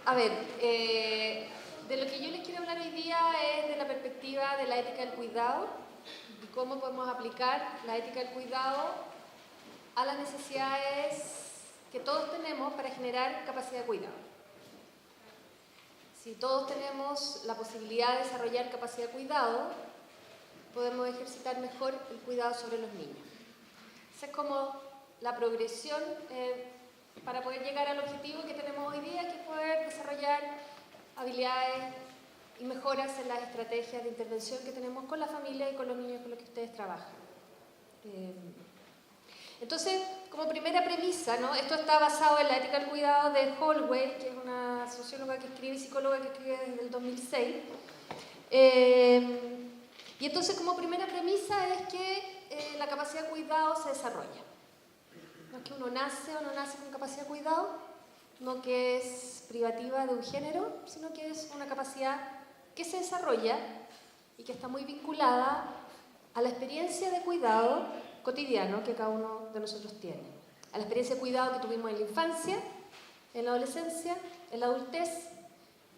A ver, de lo que yo les quiero hablar hoy día es de la perspectiva de la ética del cuidado y cómo podemos aplicar la ética del cuidado a las necesidades que todos tenemos para generar capacidad de cuidado. Si todos tenemos la posibilidad de desarrollar capacidad de cuidado, podemos ejercitar mejor el cuidado sobre los niños. Esa es como la progresión para poder llegar al objetivo que tenemos hoy día, que es poder desarrollar habilidades y mejoras en las estrategias de intervención que tenemos con la familia y con los niños con los que ustedes trabajan. Entonces, como primera premisa, ¿no? Esto está basado en la ética del cuidado de Holloway, que es una socióloga que escribe y psicóloga que escribe desde el 2006. Y entonces, como primera premisa es que la capacidad de cuidado se desarrolla. No es que uno nace o no nace con capacidad de cuidado, no que es privativa de un género, sino que es una capacidad que se desarrolla y que está muy vinculada a la experiencia de cuidado cotidiano que cada uno de nosotros tiene. A la experiencia de cuidado que tuvimos en la infancia, en la adolescencia, en la adultez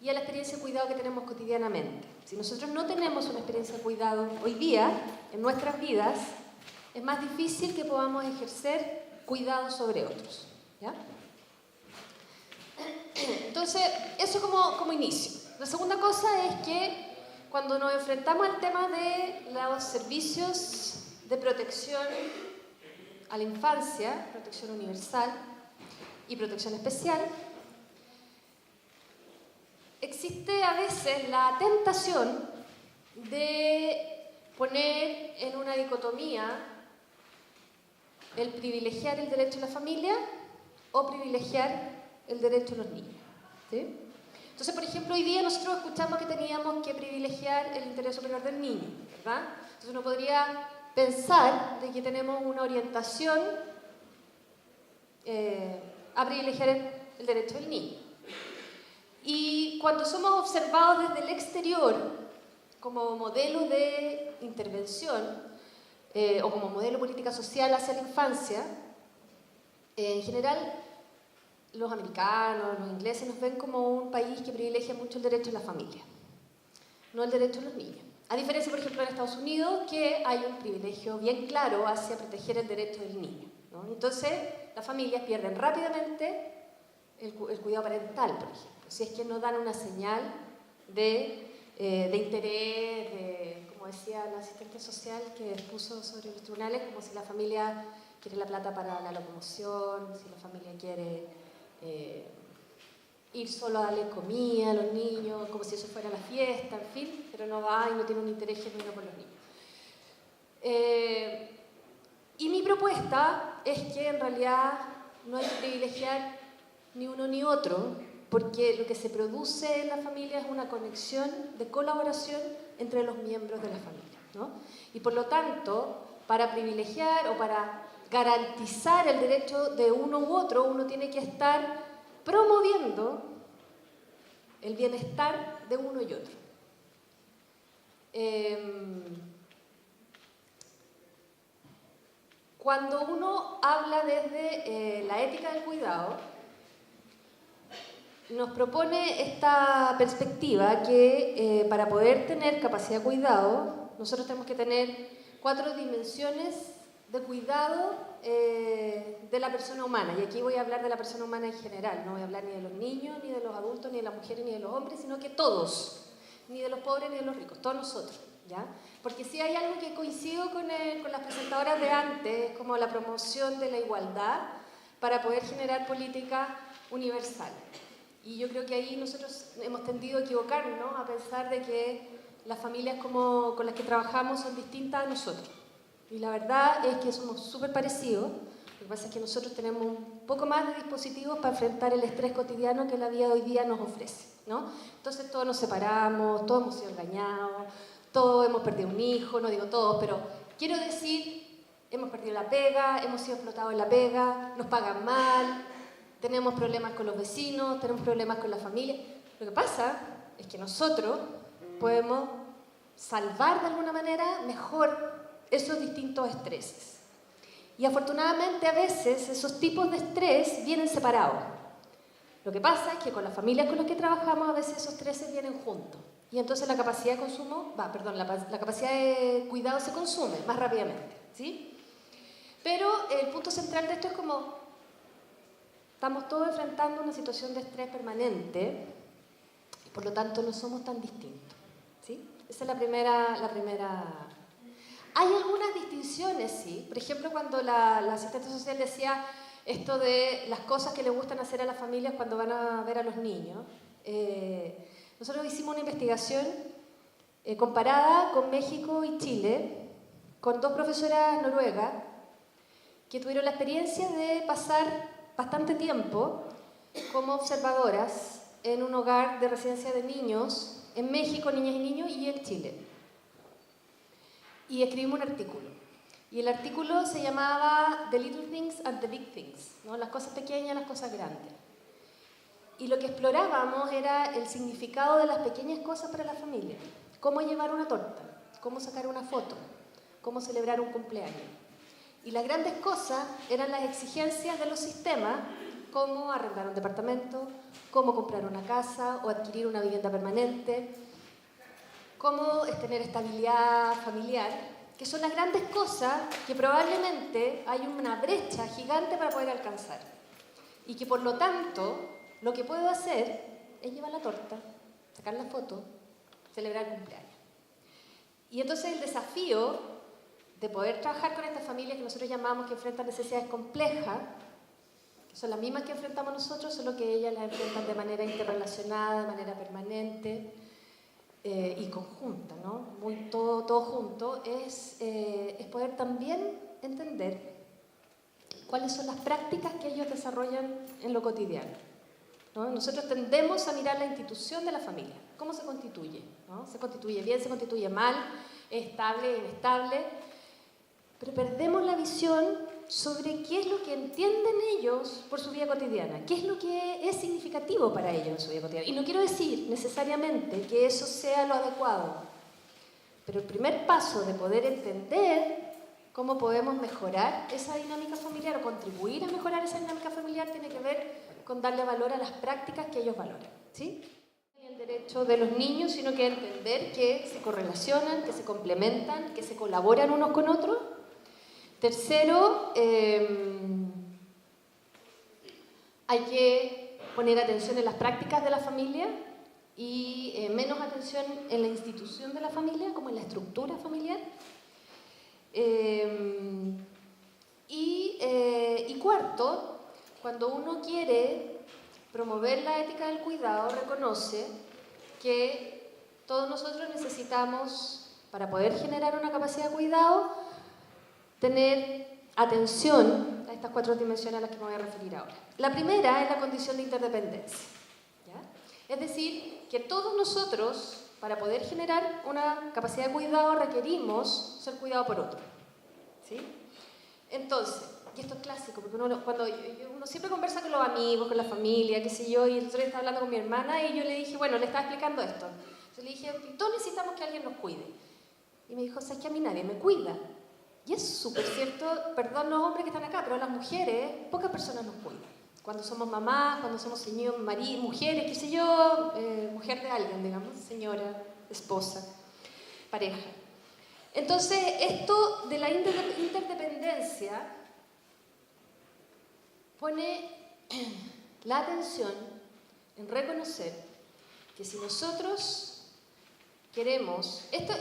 y a la experiencia de cuidado que tenemos cotidianamente. Si nosotros no tenemos una experiencia de cuidado hoy día en nuestras vidas, es más difícil que podamos ejercer cuidado sobre otros, ¿ya? Entonces, eso como inicio. La segunda cosa es que cuando nos enfrentamos al tema de los servicios de protección a la infancia, protección universal y protección especial, existe a veces la tentación de poner en una dicotomía el privilegiar el derecho a la familia o privilegiar el derecho a los niños, ¿sí? Entonces, por ejemplo, hoy día nosotros escuchamos que teníamos que privilegiar el interés superior del niño, ¿verdad? Entonces uno podría pensar de que tenemos una orientación a privilegiar el derecho del niño. Y cuando somos observados desde el exterior como modelo de intervención o como modelo de política social hacia la infancia, en general los americanos, los ingleses nos ven como un país que privilegia mucho el derecho a la familia, no el derecho a los niños. A diferencia, por ejemplo, en Estados Unidos, que hay un privilegio bien claro hacia proteger el derecho del niño, ¿no? Entonces, las familias pierden rápidamente el cuidado parental, por ejemplo, si es que no dan una señal de interés, como decía la asistente social que expuso sobre los tribunales, como si la familia quiere la plata para la locomoción, si la familia quiere ir solo a darle comida a los niños, como si eso fuera la fiesta, en fin, pero no va y no tiene un interés genuino por los niños. Y mi propuesta es que en realidad no hay que privilegiar ni uno ni otro, porque lo que se produce en la familia es una conexión de colaboración entre los miembros de la familia, ¿no? Y por lo tanto, para privilegiar o para garantizar el derecho de uno u otro, uno tiene que estar promoviendo el bienestar de uno y otro. Cuando uno habla desde la ética del cuidado, nos propone esta perspectiva que para poder tener capacidad de cuidado, nosotros tenemos que tener 4 dimensiones de cuidado de la persona humana. Y aquí voy a hablar de la persona humana en general, no voy a hablar ni de los niños, ni de los adultos, ni de las mujeres, ni de los hombres, sino que todos, ni de los pobres, ni de los ricos, todos nosotros, ¿ya? Porque si hay algo que coincido con las presentadoras de antes, como la promoción de la igualdad para poder generar política universal. Y yo creo que ahí nosotros hemos tendido a equivocarnos, ¿no? A pensar de que las familias con las que trabajamos son distintas a nosotros. Y la verdad es que somos súper parecidos. Lo que pasa es que nosotros tenemos un poco más de dispositivos para enfrentar el estrés cotidiano que la vida de hoy día nos ofrece, ¿no? Entonces todos nos separamos, todos hemos sido engañados, todos hemos perdido un hijo, no digo todos, pero quiero decir, hemos perdido la pega, hemos sido explotados en la pega, nos pagan mal, tenemos problemas con los vecinos, tenemos problemas con la familia. Lo que pasa es que nosotros podemos salvar de alguna manera mejor esos distintos estreses. Y afortunadamente a veces esos tipos de estrés vienen separados. Lo que pasa es que con las familias con las que trabajamos a veces esos tres se vienen juntos. Y entonces la capacidad de consumo, la capacidad de cuidado se consume más rápidamente, ¿sí? Pero el punto central de esto es como estamos todos enfrentando una situación de estrés permanente y por lo tanto no somos tan distintos, ¿sí? Esa es la primera. Hay algunas distinciones, sí. Por ejemplo, cuando la asistente social decía esto de las cosas que le gustan hacer a las familias cuando van a ver a los niños. Nosotros hicimos una investigación comparada con México y Chile, con dos profesoras noruegas que tuvieron la experiencia de pasar bastante tiempo como observadoras en un hogar de residencia de niños en México, niñas y niños, y en Chile. Y escribimos un artículo. Y el artículo se llamaba The Little Things and the Big Things, ¿no? Las cosas pequeñas y las cosas grandes. Y lo que explorábamos era el significado de las pequeñas cosas para la familia. Cómo llevar una torta, cómo sacar una foto, cómo celebrar un cumpleaños. Y las grandes cosas eran las exigencias de los sistemas, cómo arrendar un departamento, cómo comprar una casa o adquirir una vivienda permanente, cómo tener estabilidad familiar, que son las grandes cosas que probablemente hay una brecha gigante para poder alcanzar. Y que por lo tanto, lo que puedo hacer es llevar la torta, sacar la foto, celebrar el cumpleaños. Y entonces el desafío de poder trabajar con estas familias que nosotros llamamos que enfrentan necesidades complejas, que son las mismas que enfrentamos nosotros, solo que ellas las enfrentan de manera interrelacionada, de manera permanente y conjunta, ¿no? Todo junto, es poder también entender cuáles son las prácticas que ellos desarrollan en lo cotidiano, ¿no? Nosotros tendemos a mirar la institución de la familia, cómo se constituye, ¿no? Se constituye bien, se constituye mal, es estable, inestable, pero perdemos la visión sobre qué es lo que entienden ellos por su vida cotidiana, qué es lo que es significativo para ellos en su vida cotidiana. Y no quiero decir necesariamente que eso sea lo adecuado, pero el primer paso de poder entender cómo podemos mejorar esa dinámica familiar o contribuir a mejorar esa dinámica familiar tiene que ver con darle valor a las prácticas que ellos valoran, ¿sí? El derecho de los niños, sino que entender que se correlacionan, que se complementan, que se colaboran unos con otros. Tercero, hay que poner atención en las prácticas de la familia y menos atención en la institución de la familia, como en la estructura familiar. Y cuarto, cuando uno quiere promover la ética del cuidado, reconoce que todos nosotros necesitamos, para poder generar una capacidad de cuidado, tener atención a estas 4 dimensiones a las que me voy a referir ahora. La primera es la condición de interdependencia, ¿ya? Es decir, que todos nosotros, para poder generar una capacidad de cuidado, requerimos ser cuidado por otro, ¿sí? Entonces, y esto es clásico, porque uno siempre conversa con los amigos, con la familia, qué sé yo, y el otro día estaba hablando con mi hermana y yo le dije, bueno, le estaba explicando esto. Yo le dije, todos necesitamos que alguien nos cuide. Y me dijo, ¿sabes que a mí nadie me cuida? Y es súper cierto, perdón los hombres que están acá, pero las mujeres, pocas personas nos cuidan. Cuando somos mamás, cuando somos señor, marido, mujeres, qué sé yo, mujer de alguien, digamos, señora, esposa, pareja. Entonces, esto de la interdependencia pone la atención en reconocer que si nosotros queremos, esto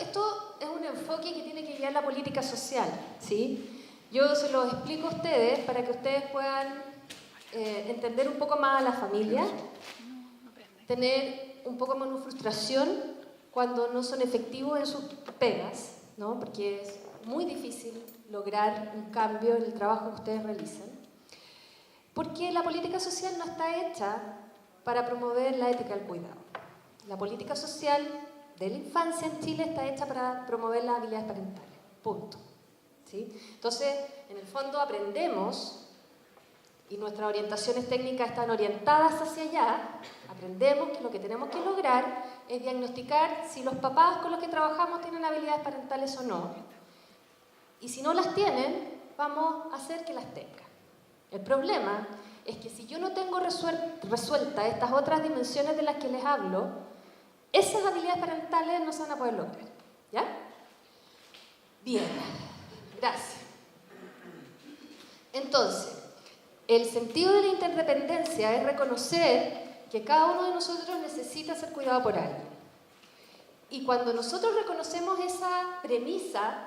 es un enfoque que tiene que guiar la política social, ¿sí? Yo se lo explico a ustedes para que ustedes puedan entender un poco más a la familia, tener un poco menos frustración cuando no son efectivos en sus pegas, ¿no? Porque es muy difícil lograr un cambio en el trabajo que ustedes realizan. Porque la política social no está hecha para promover la ética del cuidado. La política social de la infancia en Chile está hecha para promover las habilidades parentales. Punto. ¿Sí? Entonces, en el fondo aprendemos, y nuestras orientaciones técnicas están orientadas hacia allá, aprendemos que lo que tenemos que lograr es diagnosticar si los papás con los que trabajamos tienen habilidades parentales o no. Y si no las tienen, vamos a hacer que las tengan. El problema es que si yo no tengo resueltas estas otras dimensiones de las que les hablo, esas habilidades parentales no se van a poder lograr. ¿Ya? Bien, gracias. Entonces, el sentido de la interdependencia es reconocer que cada uno de nosotros necesita ser cuidado por alguien. Y cuando nosotros reconocemos esa premisa,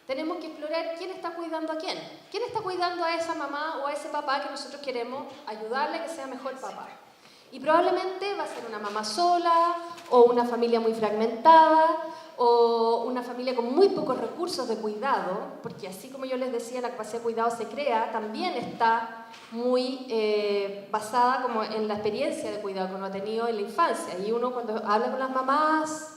tenemos que explorar quién está cuidando a quién. ¿Quién está cuidando a esa mamá o a ese papá que nosotros queremos ayudarle a que sea mejor papá? Y probablemente va a ser una mamá sola, o una familia muy fragmentada, o una familia con muy pocos recursos de cuidado, porque así como yo les decía, la capacidad de cuidado se crea, también está muy basada como en la experiencia de cuidado que uno ha tenido en la infancia. Y uno cuando habla con las mamás,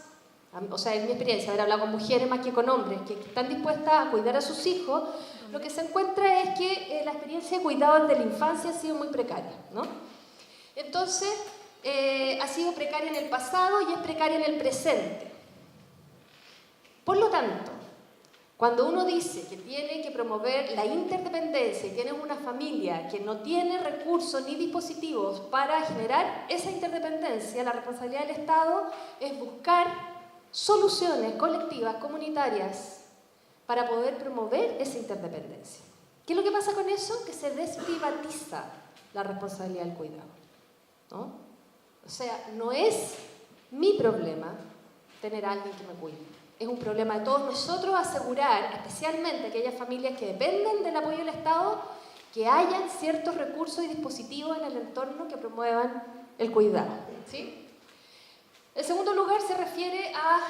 o sea, en mi experiencia, haber hablado con mujeres más que con hombres, que están dispuestas a cuidar a sus hijos, lo que se encuentra es que la experiencia de cuidado desde la infancia ha sido muy precaria, ¿no? Entonces, ha sido precaria en el pasado y es precaria en el presente. Por lo tanto, cuando uno dice que tiene que promover la interdependencia y tienes una familia que no tiene recursos ni dispositivos para generar esa interdependencia, la responsabilidad del Estado es buscar soluciones colectivas, comunitarias, para poder promover esa interdependencia. ¿Qué es lo que pasa con eso? Que se desprivatiza la responsabilidad del cuidado, ¿no? O sea, no es mi problema tener a alguien que me cuide. Es un problema de todos nosotros asegurar, especialmente aquellas familias que dependen del apoyo del Estado, que hayan ciertos recursos y dispositivos en el entorno que promuevan el cuidado, ¿sí? El segundo lugar se refiere a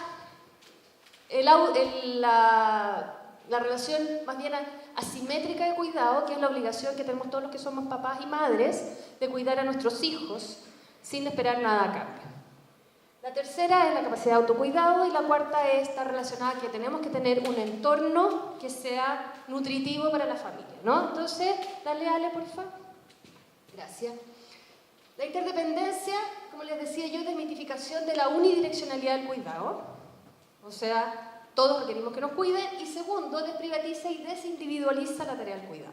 la relación más bien asimétrica de cuidado, que es la obligación que tenemos todos los que somos papás y madres de cuidar a nuestros hijos sin esperar nada a cambio. La tercera es la capacidad de autocuidado y la cuarta está relacionada a que tenemos que tener un entorno que sea nutritivo para la familia, ¿no? Entonces, dale Ale, por favor. Gracias. La interdependencia, como les decía yo, es desmitificación de la unidireccionalidad del cuidado. O sea, todos requerimos que nos cuiden. Y segundo, desprivatiza y desindividualiza la tarea del cuidado,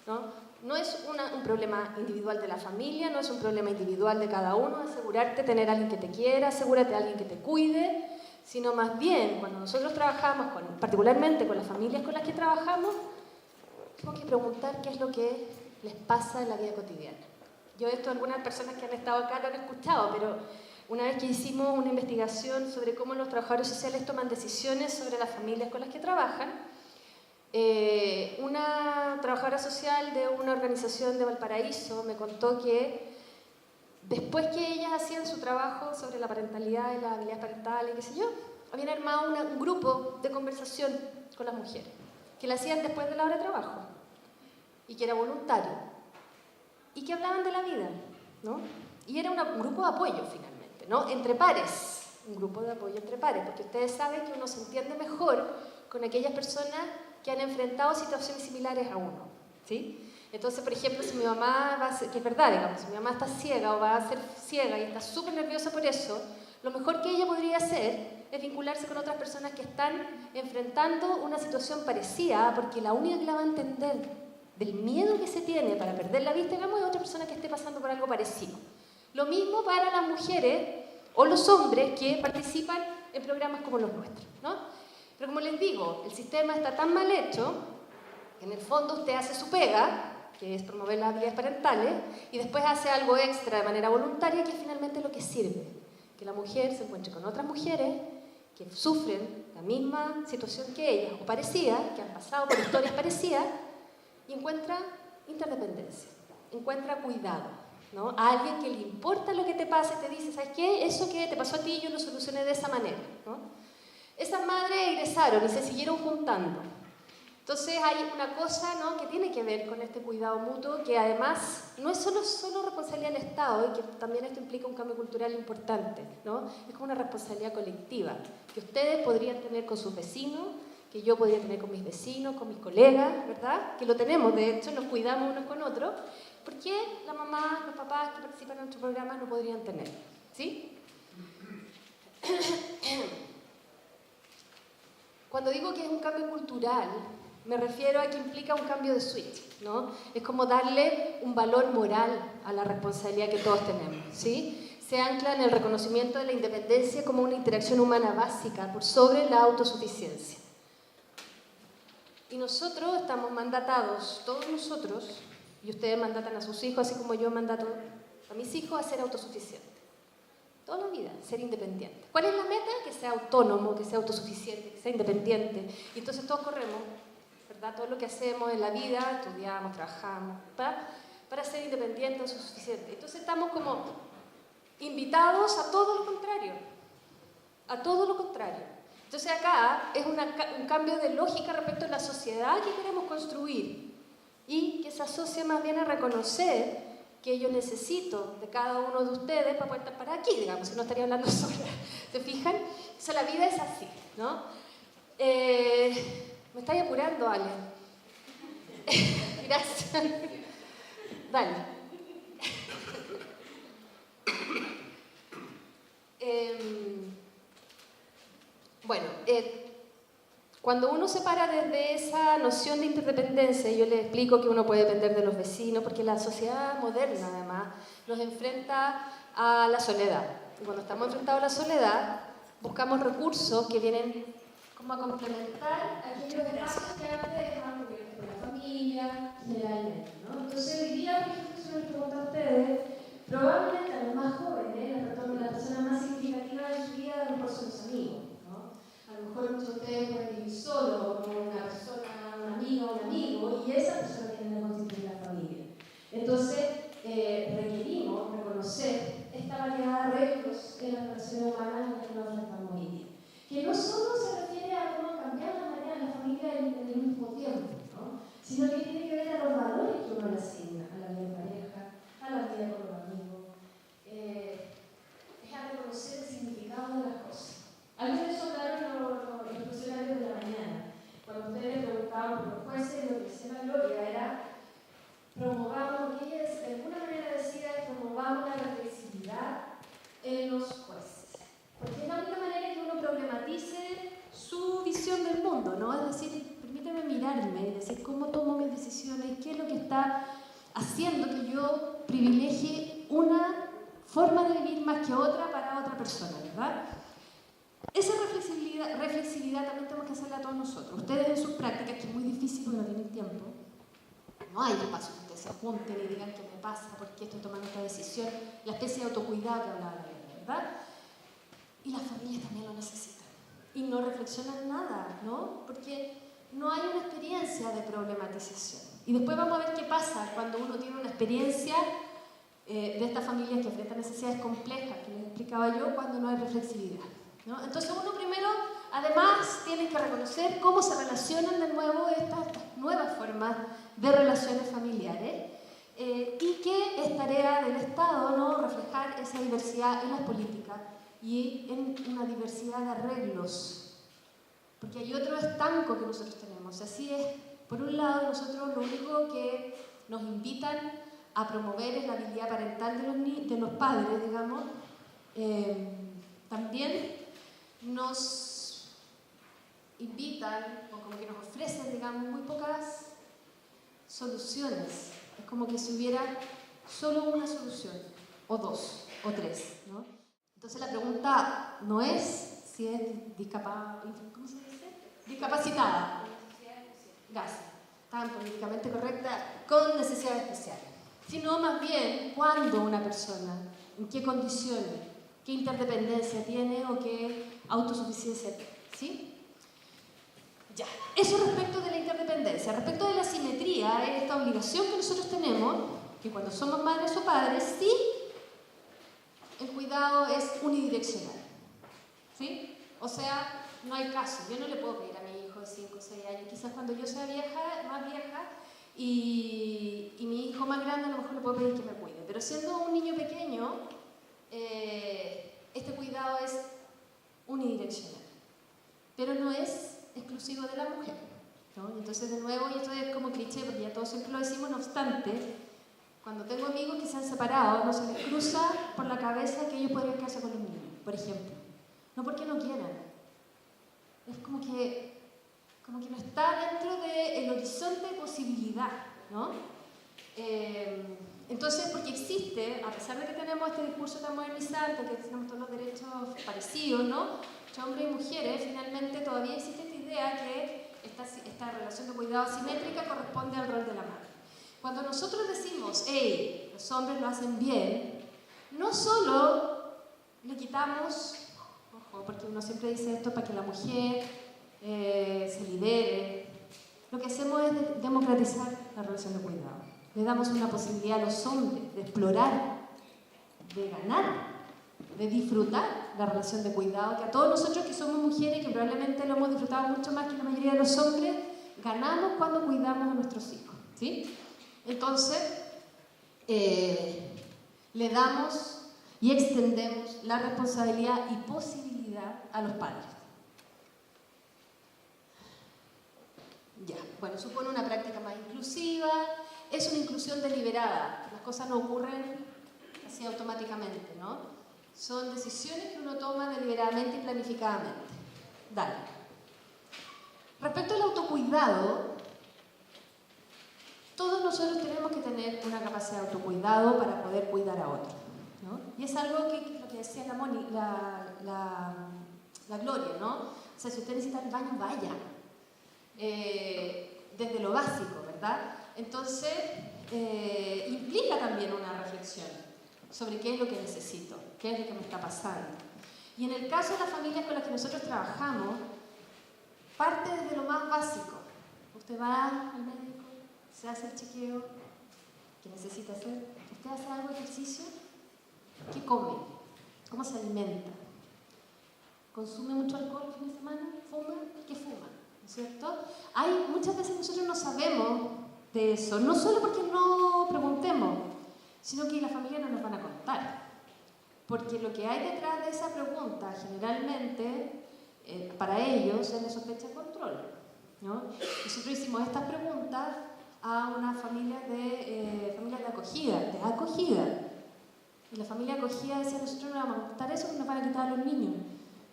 ¿no? No es un problema individual de la familia, no es un problema individual de cada uno, asegurarte de tener a alguien que te quiera, asegúrate de alguien que te cuide, sino más bien, cuando nosotros trabajamos, particularmente con las familias con las que trabajamos, tenemos que preguntar qué es lo que les pasa en la vida cotidiana. Yo esto, algunas personas que han estado acá lo han escuchado, pero una vez que hicimos una investigación sobre cómo los trabajadores sociales toman decisiones sobre las familias con las que trabajan, una trabajadora social de una organización de Valparaíso me contó que después que ellas hacían su trabajo sobre la parentalidad y las habilidades parentales, qué sé yo, habían armado un grupo de conversación con las mujeres, que la hacían después de la hora de trabajo, y que era voluntario, y que hablaban de la vida, ¿no? Y era un grupo de apoyo finalmente, ¿no? Entre pares, un grupo de apoyo entre pares, porque ustedes saben que uno se entiende mejor con aquellas personas que han enfrentado situaciones similares a uno, ¿sí? Entonces, por ejemplo, si mi mamá va a ser, que es verdad, digamos, si mi mamá está ciega o va a ser ciega y está súper nerviosa por eso, lo mejor que ella podría hacer es vincularse con otras personas que están enfrentando una situación parecida, porque la única que la va a entender del miedo que se tiene para perder la vista, digamos, es otra persona que esté pasando por algo parecido. Lo mismo para las mujeres o los hombres que participan en programas como los nuestros, ¿no? Pero como les digo, el sistema está tan mal hecho que en el fondo usted hace su pega, que es promover las habilidades parentales, y después hace algo extra de manera voluntaria, que es finalmente lo que sirve. Que la mujer se encuentre con otras mujeres que sufren la misma situación que ellas, o parecida, que han pasado por historias parecidas, y encuentra interdependencia, encuentra cuidado, ¿no? A alguien que le importa lo que te pasa y te dice, ¿sabes qué? Eso que te pasó a ti yo lo solucioné de esa manera, ¿no? Esas madres egresaron y se siguieron juntando. Entonces hay una cosa, ¿no?, que tiene que ver con este cuidado mutuo, que además no es solo responsabilidad del Estado, y que también esto implica un cambio cultural importante, ¿no? Es como una responsabilidad colectiva, que ustedes podrían tener con sus vecinos, que yo podría tener con mis vecinos, con mis colegas, ¿verdad? Que lo tenemos, de hecho, nos cuidamos unos con otros. ¿Por qué las mamás, los papás que participan en nuestros programas no podrían tener? ¿Sí? Cuando digo que es un cambio cultural, Me refiero a que implica un cambio de switch, ¿no? Es como darle un valor moral a la responsabilidad que todos tenemos, ¿sí? Se ancla en el reconocimiento de la independencia como una interacción humana básica por sobre la autosuficiencia. Y nosotros estamos mandatados, todos nosotros, y ustedes mandatan a sus hijos, así como yo mandato a mis hijos a ser autosuficientes. Toda la vida, ser independiente. ¿Cuál es la meta? Que sea autónomo, que sea autosuficiente, que sea independiente. Y entonces todos corremos, ¿verdad? Todo lo que hacemos en la vida, estudiamos, trabajamos, para ser independientes, autosuficientes. Entonces estamos como invitados a todo lo contrario. A todo lo contrario. Entonces acá es un cambio de lógica respecto a la sociedad que queremos construir y que se asocia más bien a reconocer que yo necesito de cada uno de ustedes para poder estar para aquí, digamos, si no estaría hablando sola. ¿Se fijan? O sea, la vida es así, ¿no? Me estáis apurando, Ale. Gracias. Dale. Bueno, cuando uno se para desde esa noción de interdependencia, yo les explico que uno puede depender de los vecinos, porque la sociedad moderna, además, nos enfrenta a la soledad. Y cuando estamos enfrentados a la soledad, buscamos recursos que vienen como a complementar aquellos espacios que antes dejaban cubiertos por la familia, generalmente, ¿no? Entonces, hoy día, por ejemplo, si yo les pregunto a ustedes, probablemente a los más jóvenes, las personas más significativas de su vida, a lo mejor son los amigos. A lo mejor muchos de ustedes pueden vivir solo, con una persona, una amiga o un amigo, y esa persona tiene que constituir la familia. Entonces, requerimos reconocer esta variedad de arreglos en las relaciones humanas en las que nos enfrentamos hoy día. Que no solo se refiere a cómo cambiar la manera de la familia en el mismo tiempo, ¿no? Sino que tiene que ver a los valores que uno le asigna a la vida en pareja, a la vida con los amigos. Es a reconocer el significado de las cosas. Algo de eso hablaron los funcionarios de la mañana. Cuando ustedes le preguntaban por los jueces, lo que decía la Gloria era promovamos, lo que ella de alguna manera decía es promovamos la reflexividad en los jueces. Porque es la única manera que uno problematice su visión del mundo, ¿no? Es decir, permíteme mirarme y decir cómo tomo mis decisiones, qué es lo que está haciendo que yo privilegie una forma de vivir más que otra para otra persona, ¿verdad? Esa reflexividad también tenemos que hacerla a todos nosotros. Ustedes en sus prácticas, que es muy difícil porque no tienen tiempo, no hay espacio que ustedes se junten y digan qué me pasa, por qué estoy tomando esta decisión, la especie de autocuidado que hablaba de, ¿verdad? Y las familias también lo necesitan. Y no reflexionan nada, ¿no? Porque no hay una experiencia de problematización. Y después vamos a ver qué pasa cuando uno tiene una experiencia de estas familias que enfrentan necesidades complejas, que les explicaba yo, cuando no hay reflexividad, ¿no? Entonces uno primero, además, tiene que reconocer cómo se relacionan de nuevo estas nuevas formas de relaciones familiares y que es tarea del Estado, ¿no?, reflejar esa diversidad en las políticas y en una diversidad de arreglos. Porque hay otro estanco que nosotros tenemos. Así es, por un lado, nosotros lo único que nos invitan a promover es la habilidad parental de los padres, digamos. También nos invitan, o como que nos ofrecen, digamos, muy pocas soluciones. Es como que si hubiera solo una solución, o dos, o tres, ¿no? Entonces la pregunta no es si es ¿cómo se dice? Discapacitada. Gracias. Tan políticamente correcta, con necesidades especiales. Sino más bien, ¿cuándo una persona, en qué condiciones, qué interdependencia tiene o qué autosuficiencia tiene? ¿Sí? Ya. Eso respecto de la interdependencia. Respecto de la simetría, es esta obligación que nosotros tenemos, que cuando somos madres o padres, sí, el cuidado es unidireccional. ¿Sí? O sea, no hay caso. Yo no le puedo pedir a mi hijo de 5 o 6 años, quizás cuando yo sea más vieja, y mi hijo más grande a lo mejor le puedo pedir que me cuide. Pero siendo un niño pequeño, este cuidado es unidireccional. Pero no es exclusivo de la mujer, ¿no? Entonces, de nuevo, y esto es como cliché, porque ya todos siempre lo decimos, no obstante, cuando tengo amigos que se han separado, no se les cruza por la cabeza que ellos podrían quedarse con los niños, por ejemplo. No porque no quieran. Es como como que no está dentro del horizonte de posibilidad, ¿no? Entonces, porque existe, a pesar de que tenemos este discurso tan modernizante, que tenemos todos los derechos parecidos, ¿no? Entre hombres y mujeres, finalmente todavía existe esta idea que esta relación de cuidado asimétrica corresponde al rol de la madre. Cuando nosotros decimos, hey, los hombres lo hacen bien, no solo le quitamos, ojo, porque uno siempre dice esto para que la mujer se lidere, lo que hacemos es democratizar la relación de cuidado. Le damos una posibilidad a los hombres de explorar, de ganar, de disfrutar la relación de cuidado, que a todos nosotros que somos mujeres, que probablemente lo hemos disfrutado mucho más que la mayoría de los hombres, ganamos cuando cuidamos a nuestros hijos, ¿sí? Entonces, le damos y extendemos la responsabilidad y posibilidad a los padres. Ya, bueno, supone una práctica más inclusiva, es una inclusión deliberada, las cosas no ocurren así automáticamente, ¿no? Son decisiones que uno toma deliberadamente y planificadamente. Dale. Respecto al autocuidado, todos nosotros tenemos que tener una capacidad de autocuidado para poder cuidar a otros, ¿no? Y es algo que lo que decía la Gloria, ¿no? O sea, si usted necesita el baño, vaya. Desde lo básico, ¿verdad? Entonces, implica también una reflexión sobre qué es lo que necesito, qué es lo que me está pasando. Y en el caso de las familias con las que nosotros trabajamos, parte desde lo más básico. Usted va al médico, se hace el chequeo que necesita hacer. ¿Usted hace algo de ejercicio? ¿Qué come? ¿Cómo se alimenta? ¿Consume mucho alcohol el fin de semana? ¿Fuma? ¿Qué fuma? ¿Cierto? Muchas veces nosotros no sabemos de eso, no solo porque no preguntemos, sino que las familias no nos van a contar. Porque lo que hay detrás de esa pregunta, generalmente, para ellos es la sospecha de control, ¿no? Nosotros hicimos estas preguntas a unas familias de acogida. Y la familia de acogida decía, nosotros no vamos a contar eso porque nos van a quitar a los niños.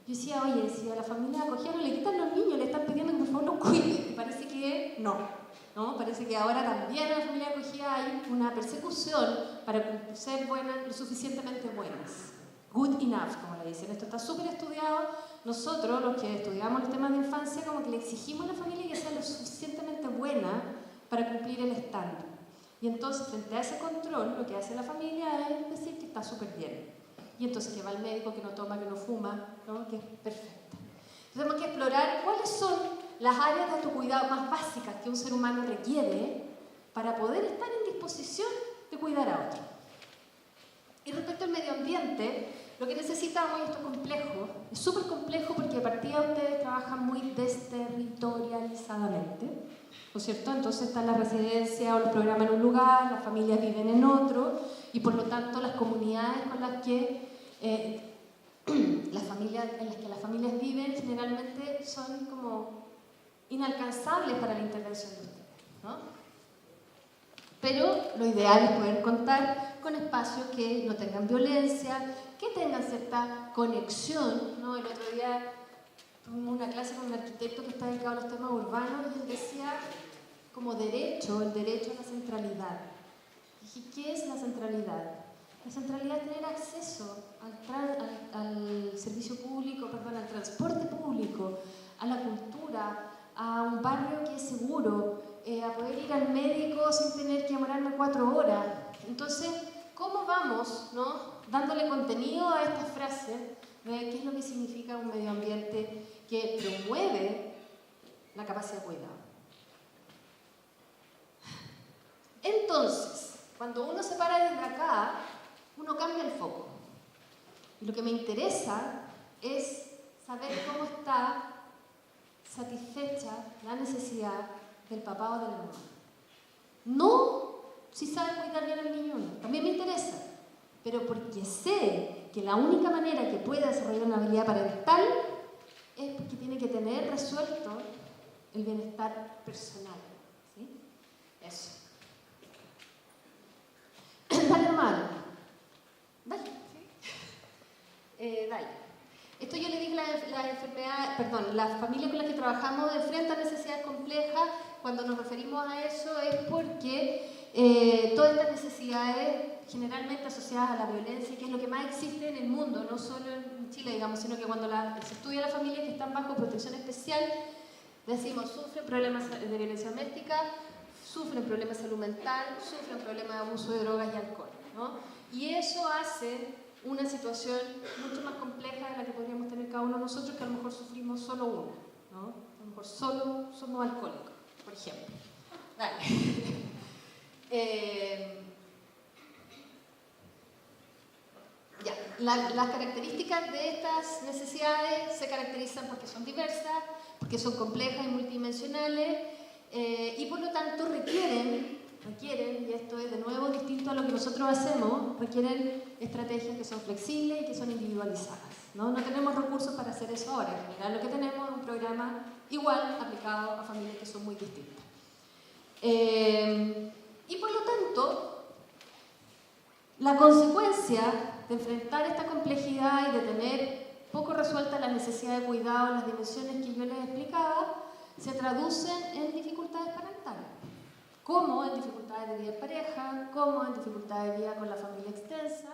Yo decía, oye, si a la familia de acogida no le quitan los niños, le están pidiendo que por favor los cuiden. Y parece que no. Parece que ahora también en la familia de acogida hay una persecución para ser buenas, lo suficientemente buenas. Good enough, como le dicen. Esto está súper estudiado. Nosotros, los que estudiamos los temas de infancia, como que le exigimos a la familia que sea lo suficientemente buena para cumplir el estándar. Y entonces, frente a ese control, lo que hace la familia es decir que está súper bien. Y entonces que va al médico, que no toma, que no fuma, ¿no? Que es perfecta. Entonces tenemos que explorar cuáles son las áreas de autocuidado más básicas que un ser humano requiere para poder estar en disposición de cuidar a otro. Y respecto al medio ambiente, lo que necesitamos, y esto es complejo, es súper complejo porque a partir de ustedes trabajan muy desterritorializadamente, ¿no es cierto? Entonces están las residencias o los programas en un lugar, las familias viven en otro, y por lo tanto las comunidades con las que en las que las familias viven generalmente son como inalcanzables para la intervención de ustedes, ¿no? Pero lo ideal es poder contar con espacios que no tengan violencia, que tengan cierta conexión, ¿no? El otro día tuvimos una clase con un arquitecto que está dedicado a los temas urbanos y él decía como el derecho a la centralidad. Dije, ¿qué es la centralidad? La centralidad es tener acceso al servicio público, al transporte público, a la cultura, a un barrio que es seguro, a poder ir al médico sin tener que demorarme 4 horas. Entonces, ¿cómo vamos, ¿no?, dándole contenido a estas frases de qué es lo que significa un medio ambiente que promueve la capacidad de cuidado? Entonces, cuando uno se para desde acá, uno cambia el foco. Y lo que me interesa es saber cómo está satisfecha la necesidad del papá o de la mamá. No si sabe cuidar bien al niño o no, también me interesa, pero porque sé que la única manera que puede desarrollar una habilidad parental es porque tiene que tener resuelto el bienestar personal, ¿sí? Eso. Dale, hermano. Dale. ¿Sí? Dale. Esto yo le dije las familias con las que trabajamos enfrentan necesidades complejas. Cuando nos referimos a eso es porque todas estas necesidades generalmente asociadas a la violencia, que es lo que más existe en el mundo, no solo en Chile, digamos, sino que cuando se estudia a las familias que están bajo protección especial, decimos, sufren problemas de violencia doméstica, sufren problemas de salud mental, sufren problemas de abuso de drogas y alcohol, ¿no? Y eso hace una situación mucho más compleja de la que podríamos tener cada uno de nosotros, que a lo mejor sufrimos solo una, ¿no? A lo mejor solo somos alcohólicos, por ejemplo. Dale. Las características de estas necesidades se caracterizan porque son diversas, porque son complejas y multidimensionales, y por lo tanto requieren, y esto es de nuevo distinto a lo que nosotros hacemos, requieren estrategias que son flexibles y que son individualizadas, ¿no? No tenemos recursos para hacer eso ahora. En general lo que tenemos es un programa igual aplicado a familias que son muy distintas. Y por lo tanto, la consecuencia de enfrentar esta complejidad y de tener poco resueltas las necesidades de cuidado en las dimensiones que yo les explicaba, se traducen en dificultades parentales, como en dificultades de vida en pareja, como en dificultades de vida con la familia extensa.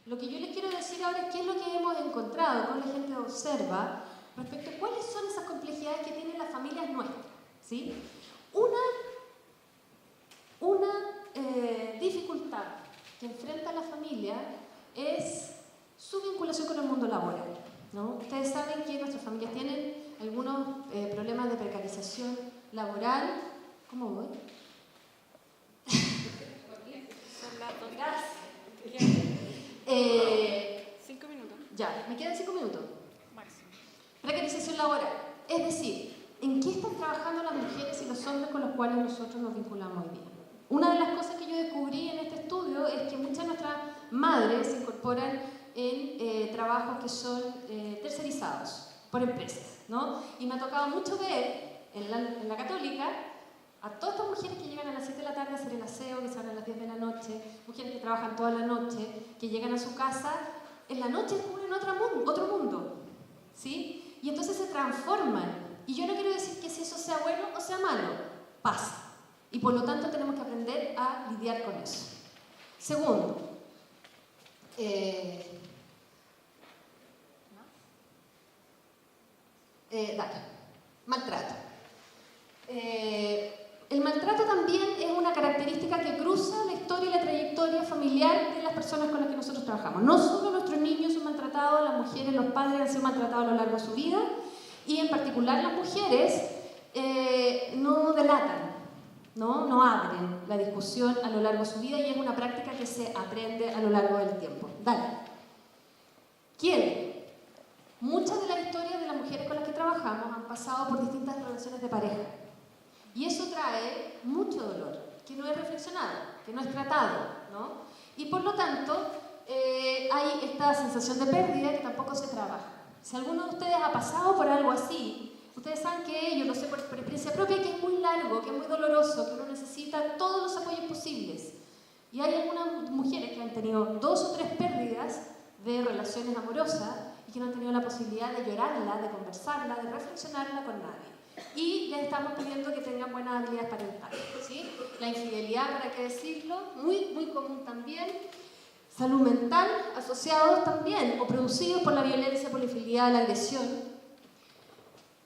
Lo que yo les quiero decir ahora es qué es lo que hemos encontrado con la gente de Observa respecto a cuáles son esas complejidades que tienen las familias nuestras, ¿sí? Una dificultad que enfrenta la familia es su vinculación con el mundo laboral, ¿no? Ustedes saben que nuestras familias tienen algunos problemas de precarización laboral. ¿Cómo voy? Gracias. 5 minutos. Ya, me quedan 5 minutos. Máximo. Precarización laboral. Es decir, ¿en qué están trabajando las mujeres y los hombres con los cuales nosotros nos vinculamos hoy día? Una de las cosas que yo descubrí en este estudio es que muchas de nuestras madres se incorporan en trabajos que son tercerizados por empresas, ¿no? Y me ha tocado mucho ver en la católica a todas estas mujeres que llegan a las 7 de la tarde a hacer el aseo, que se van a las 10 de la noche, mujeres que trabajan toda la noche, que llegan a su casa, en la noche descubren otro mundo, ¿sí? Y entonces se transforman. Y yo no quiero decir que si eso sea bueno o sea malo, pasa. Y por lo tanto tenemos que aprender a lidiar con eso. Segundo, maltrato. El maltrato también es una característica que cruza la historia y la trayectoria familiar de las personas con las que nosotros trabajamos. No solo nuestros niños son maltratados, las mujeres, los padres han sido maltratados a lo largo de su vida, y en particular las mujeres no delatan, no abren la discusión a lo largo de su vida, y es una práctica que se aprende a lo largo del tiempo. Dale. ¿Quién? Muchas de las historias de las mujeres con las que trabajamos han pasado por distintas relaciones de pareja. Y eso trae mucho dolor, que no es reflexionado, que no es tratado, ¿no? Y por lo tanto, hay esta sensación de pérdida que tampoco se trabaja. Si alguno de ustedes ha pasado por algo así, ustedes saben que, yo lo sé por experiencia propia, que es muy largo, que es muy doloroso, que uno necesita todos los apoyos posibles. Y hay algunas mujeres que han tenido 2 o 3 pérdidas de relaciones amorosas y que no han tenido la posibilidad de llorarla, de conversarla, de reflexionarla con nadie. Y les estamos pidiendo que tengan buenas habilidades parentales, ¿sí? La infidelidad, para qué decirlo, muy, muy común también. Salud mental, asociados también o producidos por la violencia, por la infidelidad, la agresión.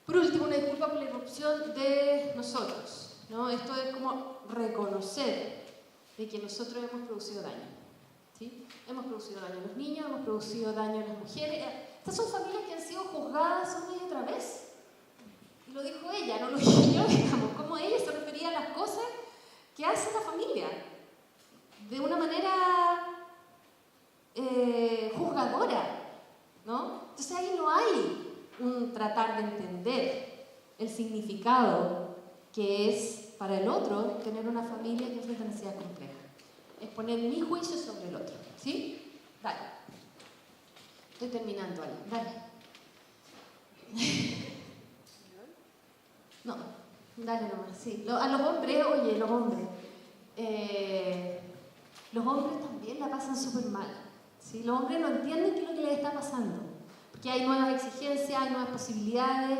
Por último, una disculpa por la irrupción de nosotros, ¿no? Esto es como reconocer de que nosotros hemos producido daño, ¿sí? Hemos producido daño a los niños, hemos producido daño a las mujeres. Estas son familias que han sido juzgadas una y otra vez. Y lo dijo ella, no lo dije yo, digamos, como ella se refería a las cosas que hace la familia, de una manera juzgadora, ¿no? Entonces ahí no hay un tratar de entender el significado que es para el otro tener una familia que enfrenta necesidades complejas. Es poner mi juicio sobre el otro, ¿sí? Dale. Estoy terminando ahí, dale. No, dale nomás, sí. A los hombres, oye, los hombres también la pasan súper mal, ¿sí? Los hombres no entienden qué es lo que les está pasando. porque hay nuevas exigencias, hay nuevas posibilidades,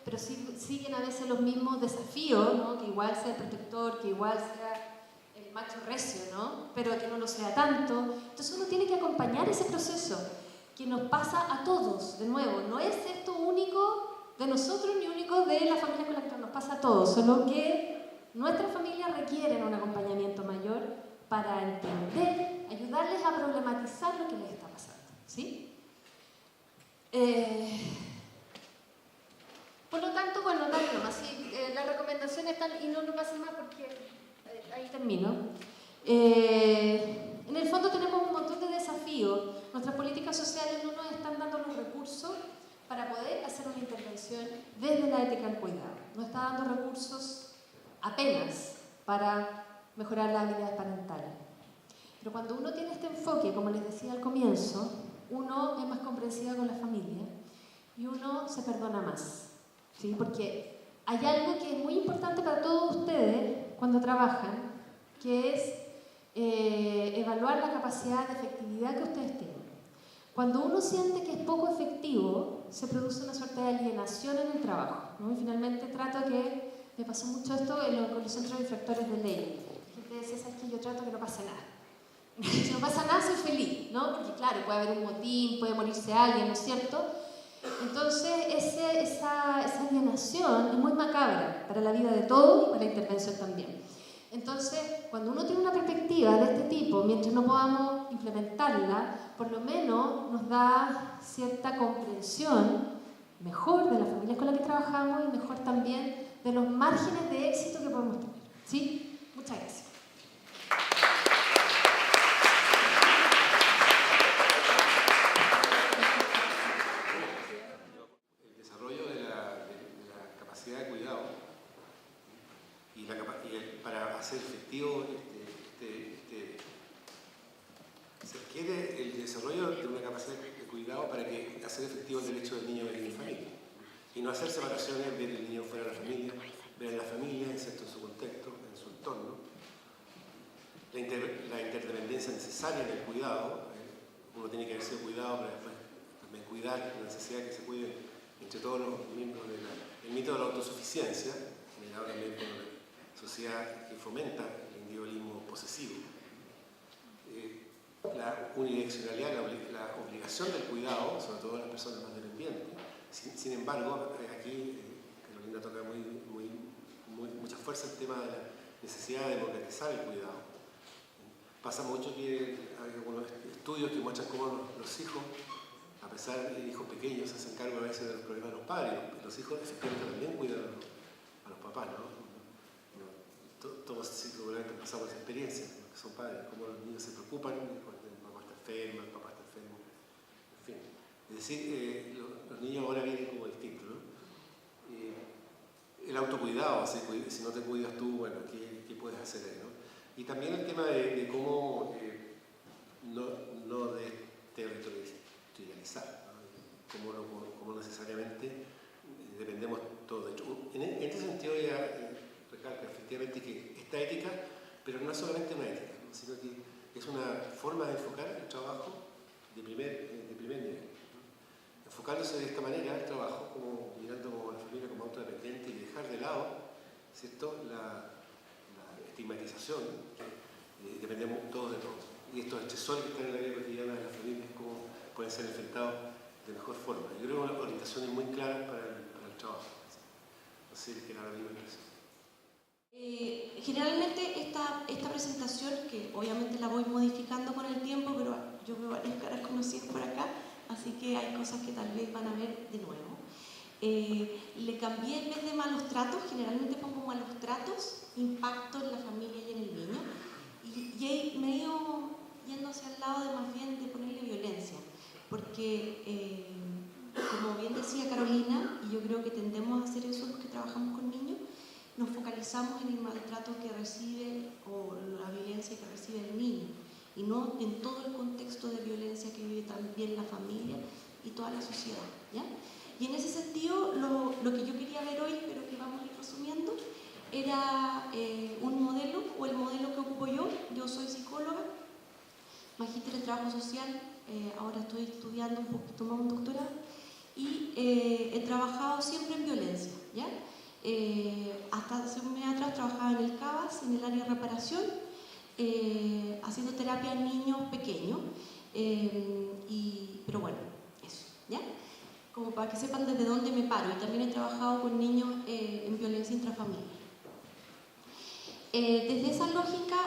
pero siguen a veces los mismos desafíos, ¿no? Que igual sea el protector, que igual sea el macho recio, ¿no? Pero que no lo sea tanto. Entonces uno tiene que acompañar ese proceso que nos pasa a todos, de nuevo. No es esto único de nosotros ni único de la familia con la que nos pasa a todos, solo que nuestras familias requieren un acompañamiento mayor para entender, ayudarles a problematizar lo que les está pasando, ¿sí? Por lo tanto, bueno, dale nomás, sí, las recomendaciones están, y no pasen más porque ahí termino. En el fondo tenemos un montón de desafíos. Nuestras políticas sociales no nos están dando los recursos para poder hacer una intervención desde la ética del cuidado. Nos está dando recursos apenas para mejorar las habilidades parentales. Pero cuando uno tiene este enfoque, como les decía al comienzo, uno es más comprensiva con la familia y uno se perdona más, ¿sí? Porque hay algo que es muy importante para todos ustedes cuando trabajan, que es evaluar la capacidad de efectividad que ustedes tienen. Cuando uno siente que es poco efectivo, se produce una suerte de alienación en el trabajo, ¿no? Y finalmente trato que, me pasó mucho esto con los centros infractores de ley. La gente decía, ¿sabes qué? Yo trato que no pase nada. Si no pasa nada, soy feliz, ¿no? Porque claro, puede haber un motín, puede morirse alguien, ¿no es cierto? Entonces, esa alienación es muy macabra para la vida de todos y para la intervención también. Entonces, cuando uno tiene una perspectiva de este tipo, mientras no podamos implementarla, por lo menos nos da cierta comprensión mejor de las familias con las que trabajamos y mejor también de los márgenes de éxito que podemos tener, ¿sí? Muchas gracias. El desarrollo de la capacidad de cuidado y para hacer efectivo se requiere el desarrollo de una capacidad de cuidado para hacer efectivo el derecho del niño a vivir en familia y no hacer separaciones, ver el niño fuera de la familia, ver a la familia en su contexto, en su entorno, la interdependencia necesaria en el cuidado. Uno tiene que haber sido cuidado para después también cuidar la necesidad de que se cuiden entre todos los miembros del mito de la autosuficiencia, generado también por una sociedad que fomenta el individualismo posesivo. La unidireccionalidad, la obligación del cuidado, sobre todo de las personas más dependientes. Sin embargo, aquí Carolina toca mucha fuerza el tema de la necesidad de democratizar el cuidado. Pasa mucho que hay algunos estudios que muestran cómo los hijos, a pesar de hijos pequeños, se hacen cargo a veces de los problemas de los padres. Los hijos efectivamente también cuidan a los papás, ¿no? Todos seguramente pasamos esa experiencia, los que son padres, cómo los niños se preocupan cuando el papá está enfermo, el papá está enfermo, en fin. Es decir, los niños ahora vienen como distintos, ¿no? El autocuidado, si no te cuidas tú, bueno, ¿qué puedes hacer ahí, no? Y también el tema de cómo no desterritorializar, ¿no? Cómo necesariamente dependemos todos de hecho. En este sentido ya recalca efectivamente que esta ética, pero no es solamente una ética, ¿no? Sino que es una forma de enfocar el trabajo de primer nivel, ¿no? Enfocándose de esta manera el trabajo, como mirando a la familia como autodependiente y dejar de lado, ¿cierto?, la estigmatización, que dependemos todos de todos. Y estos estresores que están en la vida cotidiana de las familias, cómo pueden ser enfrentados de mejor forma. Yo creo que una orientación es muy clara para el trabajo. No sé si era la misma impresión. Generalmente esta presentación, que obviamente la voy modificando con el tiempo, pero yo veo varias caras conocidas por acá, así que hay cosas que tal vez van a ver de nuevo. Le cambié, en vez de malos tratos, generalmente pongo malos tratos, impacto en la familia y en el niño, y me he ido yendo hacia el lado de más bien de ponerle violencia, porque como bien decía Carolina, y yo creo que tendemos a hacer eso los que trabajamos con niños, nos focalizamos en el maltrato que recibe o la violencia que recibe el niño y no en todo el contexto de violencia que vive también la familia y toda la sociedad, ¿ya? Y en ese sentido, lo que yo quería ver hoy, pero que vamos a ir resumiendo, era un modelo, o el modelo que ocupo yo. Yo soy psicóloga, magíster en trabajo social, ahora estoy estudiando un poquito más un doctorado, trabajado siempre en violencia, ¿ya? Hasta hace un mes atrás trabajaba en el CABAS, en el área de reparación, haciendo terapia en niños pequeños, pero bueno, eso, ¿ya? Como para que sepan desde dónde me paro. Y también he trabajado con niños en violencia intrafamiliar. Desde esa lógica,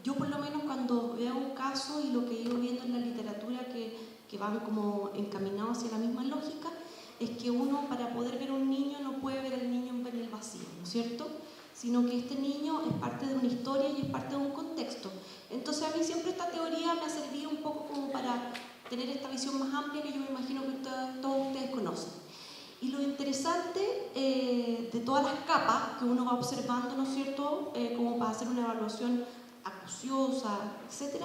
yo por lo menos cuando veo un caso y lo que he ido viendo en la literatura que van como encaminados hacia la misma lógica, es que uno para poder ver a un niño no puede ver al niño en el vacío, ¿no es cierto? Sino que este niño es parte de una historia y es parte de un contexto. Entonces a mí siempre esta teoría me ha servido un poco como para tener esta visión más amplia que yo me imagino que todos ustedes conocen. Y lo interesante de todas las capas que uno va observando, ¿no es cierto?, como para hacer una evaluación acuciosa, etc.,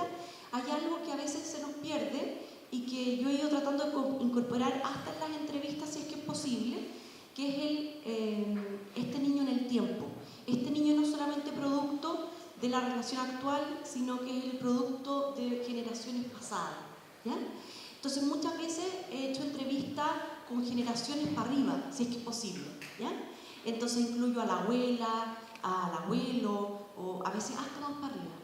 hay algo que a veces se nos pierde y que yo he ido tratando de incorporar hasta en las entrevistas, si es que es posible, que es este niño en el tiempo. Este niño no es solamente producto de la relación actual, sino que es el producto de generaciones pasadas, ¿ya? Entonces muchas veces he hecho entrevistas con generaciones para arriba, si es que es posible, ¿ya? Entonces incluyo a la abuela, al abuelo, o a veces hasta más para arriba,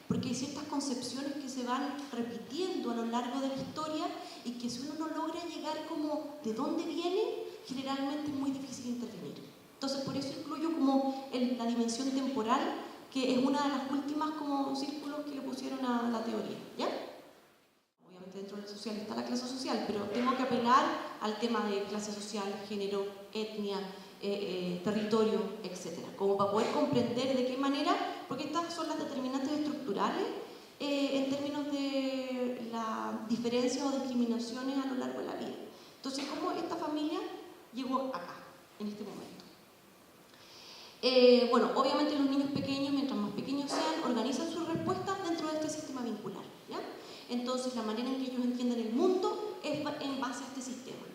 porque hay ciertas concepciones que se van repitiendo a lo largo de la historia y que si uno no logra llegar como de dónde vienen, generalmente es muy difícil intervenir. Entonces por eso incluyo como la dimensión temporal, que es una de las últimas como círculos que le pusieron a la teoría, ¿ya? Obviamente dentro del social está la clase social, pero tengo que apelar al tema de clase social, género, etnia, territorio, etc. Como para poder comprender de qué manera, porque estas son las determinantes estructurales en términos de las diferencias o discriminaciones a lo largo de la vida. Entonces, ¿cómo esta familia llegó acá, en este momento? Bueno, obviamente los niños pequeños, mientras más pequeños sean, organizan sus respuestas dentro de este sistema vincular, ¿ya? Entonces, la manera en que ellos entienden el mundo es en base a este sistema.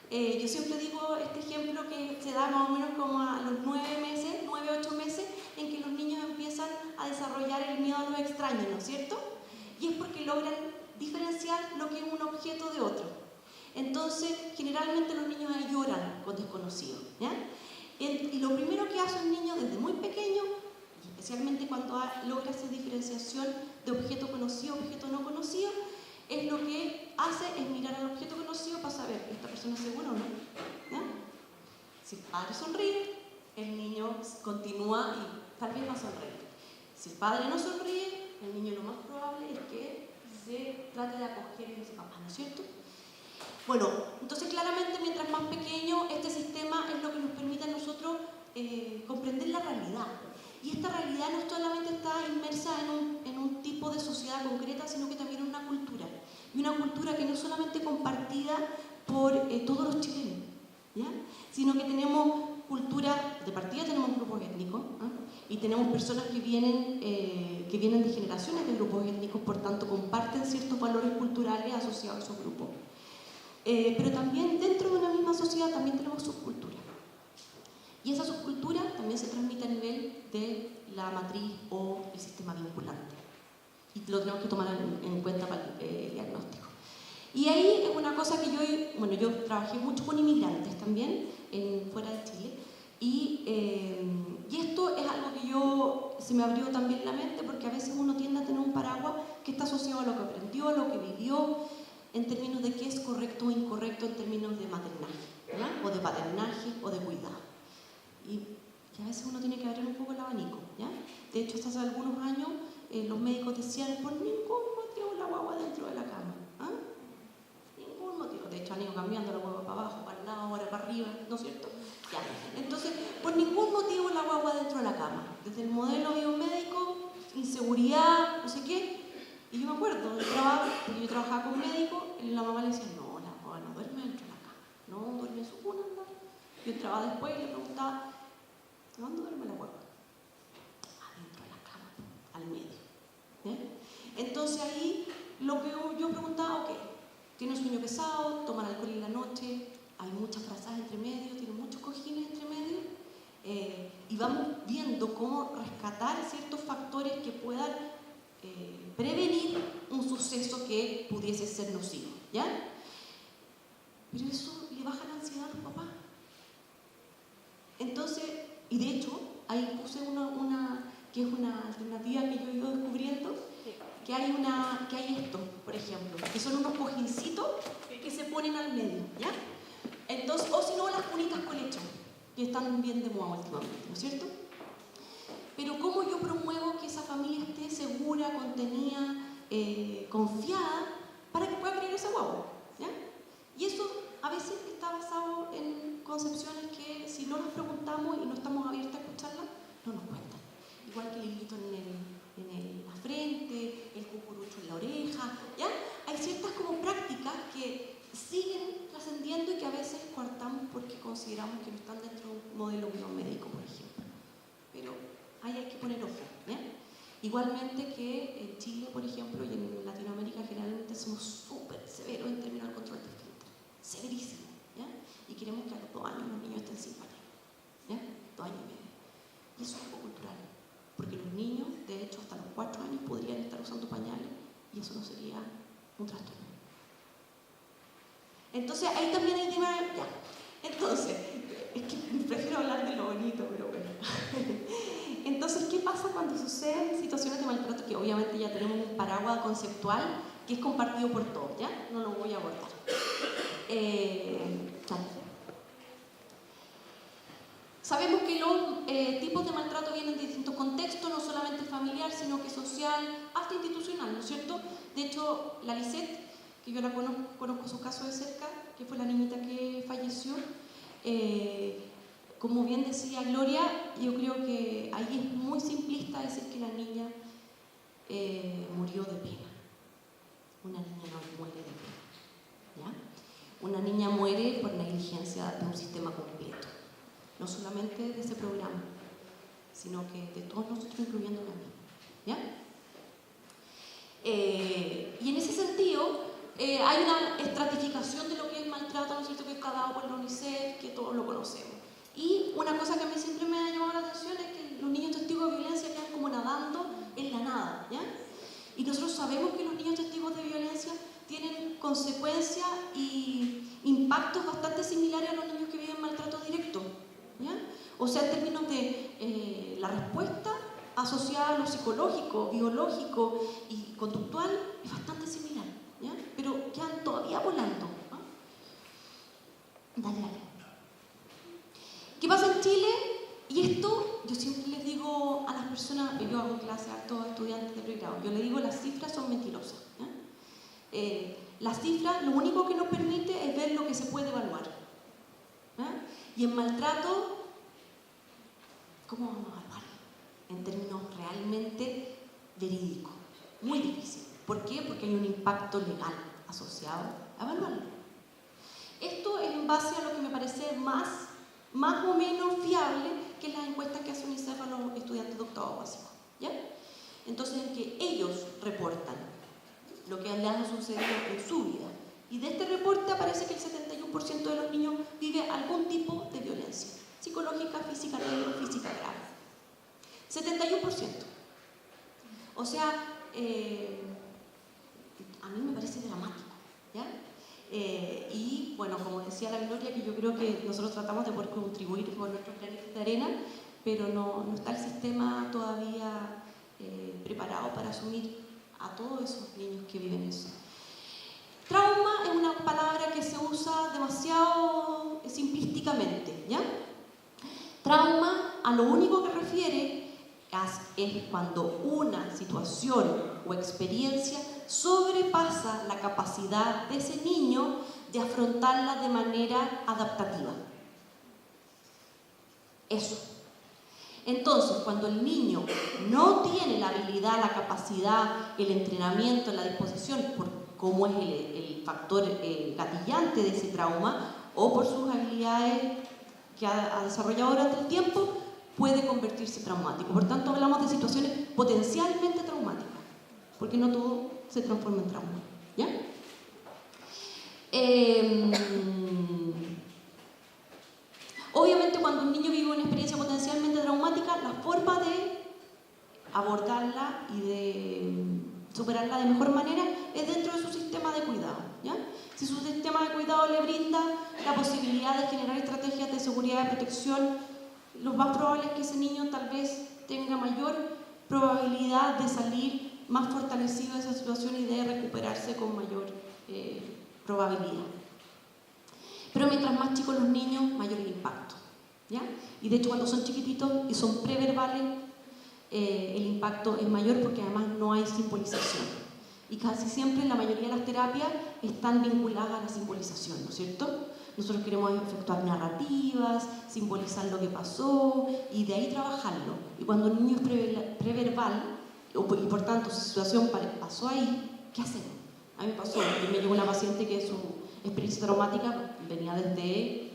Yo siempre digo este ejemplo que se da más o menos como a los 9-8 meses, en que los niños empiezan a desarrollar el miedo a lo extraño, ¿no es cierto? Y es porque logran diferenciar lo que es un objeto de otro. Entonces, generalmente los niños ahí lloran con desconocidos, ¿ya? Y lo primero que hace un niño desde muy pequeño, y especialmente cuando logra esa diferenciación de objeto conocido, objeto no conocido, es lo que hace es mirar al objeto conocido para saber, ¿esta persona es segura o no? ¿Ya? Si el padre sonríe, el niño continúa y tal vez va a sonreír. Si el padre no sonríe, el niño lo más probable es que se trate de acoger a ese papá, ¿no es cierto? Bueno, entonces claramente mientras más pequeño, este sistema es lo que nos permite a nosotros comprender la realidad. Y esta realidad no solamente está inmersa en un tipo de sociedad concreta, sino que también en una cultura. Y una cultura que no es solamente compartida por todos los chilenos, ¿ya? Sino que tenemos cultura, de partida tenemos grupos étnicos, ¿eh? Y tenemos personas que vienen de generaciones de grupos étnicos, por tanto comparten ciertos valores culturales asociados a esos grupos. Pero también dentro de una misma sociedad también tenemos subculturas. Y esa subcultura también se transmite a nivel de la matriz o el sistema vinculante. Y lo tenemos que tomar en cuenta para el diagnóstico. Y ahí es una cosa que yo trabajé mucho con inmigrantes también, fuera de Chile. Y esto es algo que se me abrió también la mente, porque a veces uno tiende a tener un paraguas que está asociado a lo que aprendió, a lo que vivió, en términos de qué es correcto o incorrecto en términos de maternaje, ¿ya? O de paternaje o de cuidado. Y a veces uno tiene que abrir un poco el abanico, ¿ya? De hecho, hasta hace algunos años los médicos decían por ningún motivo la guagua dentro de la cama, ¿ah? Ningún motivo. De hecho, han ido cambiando la guagua para abajo, para el lado, ahora para arriba, ¿no es cierto? Ya. Entonces, por ningún motivo la guagua dentro de la cama. Desde el modelo biomédico, inseguridad, no sé qué. Y yo me acuerdo, porque yo trabajaba con médicos, y la mamá le decía, no, la guagua no duerme dentro de la cama, no duerme en su cuna, no. Yo entraba después y le preguntaba, ¿dónde duerme la guagua? Adentro de la cama, al medio. ¿Eh? Entonces ahí lo que yo preguntaba, ok, tiene sueño pesado, toman alcohol en la noche, hay muchas frazadas entre medio, tiene muchos cojines entre medio, y vamos viendo cómo rescatar ciertos factores que puedan prevenir un suceso que pudiese ser nocivo, ¿ya? Pero eso le baja la ansiedad a los papás. Y de hecho, ahí puse que es una alternativa que yo he ido descubriendo, que hay esto, por ejemplo, que son unos cojincitos que se ponen al medio, ¿ya? Entonces, o si no, las cunitas colechón, que están bien de moda últimamente, ¿no es cierto? Pero ¿cómo yo promuevo que esa familia esté segura, contenida, confiada, para que pueda crear esa guagua? ¿Ya? Y eso a veces está basado en concepciones que si no nos preguntamos y no estamos abiertos a escucharlas, no nos cuentan. Igual que el hilito en la frente, el cucurucho en la oreja, ¿ya? Hay ciertas como prácticas que siguen trascendiendo y que a veces coartamos porque consideramos que no están dentro de un modelo biomédico, por ejemplo. Pero ahí hay que poner ojo, ¿ya? Igualmente que en Chile, por ejemplo, y en Latinoamérica generalmente somos súper severos en términos del control de esfínter, severísimo, ¿ya? Y queremos que a los 2 años los niños estén sin pañal, ¿ya? 2 años y medio. Y eso es algo cultural, porque los niños, de hecho, hasta los 4 años podrían estar usando pañales y eso no sería un trastorno. Entonces, ahí también hay tema, ya. Entonces, es que prefiero hablar de lo bonito, pero bueno. Entonces, ¿qué pasa cuando suceden situaciones de maltrato? Que obviamente ya tenemos un paraguas conceptual que es compartido por todos, ¿ya? No lo voy a abordar. Sabemos que los tipos de maltrato vienen de distintos contextos, no solamente familiar, sino que social, hasta institucional, ¿no es cierto? De hecho, la Lisette, que yo la conozco su caso de cerca, que fue la niñita que falleció, como bien decía Gloria, yo creo que ahí es muy simplista decir que la niña murió de pena. Una niña no muere de pena, ¿ya? Una niña muere por negligencia de un sistema completo, no solamente de ese programa, sino que de todos nosotros, incluyendo la niña, ¿ya? Y en ese sentido, hay una estratificación de lo que es maltrato, ¿no es cierto?, que está dado por la UNICEF, que todos lo conocemos. Y una cosa que a mí siempre me ha llamado la atención es que los niños testigos de violencia quedan como nadando en la nada, ¿ya? Y nosotros sabemos que los niños testigos de violencia tienen consecuencias y impactos bastante similares a los niños que viven maltrato directo, ¿ya? O sea, en términos de la respuesta asociada a lo psicológico, biológico y conductual es bastante similar, ¿ya? Pero quedan todavía volando, ¿no? Dale. ¿Qué pasa en Chile? Y esto yo siempre les digo a las personas, yo hago clase a todos estudiantes de pregrado, yo les digo las cifras son mentirosas, ¿ya? Las cifras lo único que nos permite es ver lo que se puede evaluar, ¿ya? Y en maltrato, ¿cómo vamos a evaluar? En términos realmente verídicos, muy difícil. ¿Por qué? Porque hay un impacto legal asociado a evaluarlo. Esto es en base a lo que me parece más o menos fiable que las encuestas que hace UNICEF a los estudiantes de octavo básico, ¿ya? Entonces, en que ellos reportan lo que les ha sucedido en su vida. Y de este reporte aparece que el 71% de los niños vive algún tipo de violencia, psicológica, física leve o física grave. 71%. O sea, a mí me parece dramático, ¿ya? Y bueno, como decía la Gloria, que yo creo que nosotros tratamos de poder contribuir con nuestros granitos de arena, pero no está el sistema todavía preparado para asumir a todos esos niños que viven eso. Trauma es una palabra que se usa demasiado simplísticamente, ¿ya? Trauma a lo único que refiere es cuando una situación o experiencia sobrepasa la capacidad de ese niño de afrontarla de manera adaptativa. Eso. Entonces, cuando el niño no tiene la habilidad, la capacidad, el entrenamiento, la disposición, por cómo es el factor gatillante de ese trauma, o por sus habilidades que ha desarrollado durante el tiempo, puede convertirse traumático. Por tanto, hablamos de situaciones potencialmente traumáticas, porque no todo se transforma en trauma, ¿ya? Obviamente, cuando un niño vive una experiencia potencialmente traumática, la forma de abordarla y de superarla de mejor manera es dentro de su sistema de cuidado, ¿ya? Si su sistema de cuidado le brinda la posibilidad de generar estrategias de seguridad y protección lo más probable es que ese niño tal vez tenga mayor probabilidad de salir más fortalecido de esa situación y de recuperarse con mayor probabilidad. Pero mientras más chicos los niños, mayor el impacto, ¿ya? Y de hecho cuando son chiquititos y son preverbales, el impacto es mayor porque además no hay simbolización. Y casi siempre la mayoría de las terapias están vinculadas a la simbolización, ¿no es cierto? Nosotros queremos efectuar narrativas, simbolizar lo que pasó y de ahí trabajarlo. Y cuando el niño es preverbal y por tanto su situación pasó ahí, ¿qué hacemos? A mí me pasó, me llegó una paciente que su experiencia traumática venía desde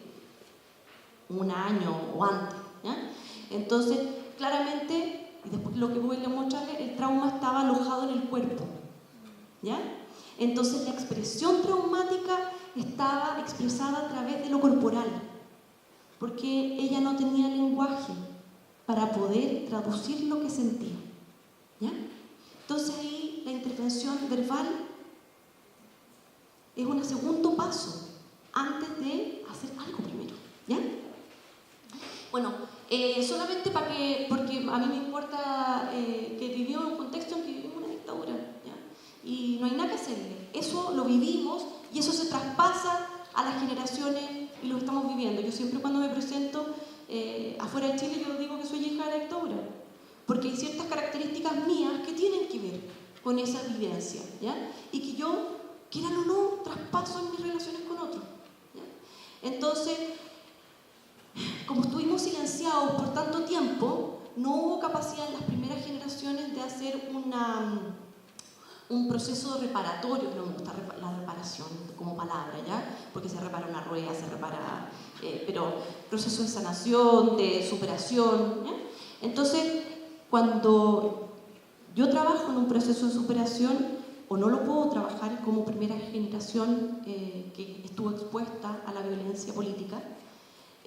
un año o antes, ¿ya? Entonces, claramente, y después lo que voy a mostrarles, el trauma estaba alojado en el cuerpo, ¿ya? Entonces, la expresión traumática estaba expresada a través de lo corporal, porque ella no tenía lenguaje para poder traducir lo que sentía, ¿ya? Entonces, ahí la intervención verbal es un segundo paso antes de hacer algo primero, ¿ya? Bueno, solamente porque a mí me importa que vivimos en un contexto en que vivimos una dictadura, ¿ya? Y no hay nada que hacerle. Eso lo vivimos y eso se traspasa a las generaciones y lo estamos viviendo. Yo siempre cuando me presento afuera de Chile yo digo que soy hija de la dictadura, porque hay ciertas características mías que tienen que ver con esa vivencia, ¿ya? Y que yo, quieran o no, traspaso en mis relaciones con otros, ¿ya? Entonces, como estuvimos silenciados por tanto tiempo, no hubo capacidad en las primeras generaciones de hacer un proceso reparatorio, que no me gusta la reparación como palabra, ¿ya? Porque se repara una rueda, se repara, pero proceso de sanación, de superación, ¿ya? Entonces, cuando yo trabajo en un proceso de superación, o no lo puedo trabajar como primera generación que estuvo expuesta a la violencia política,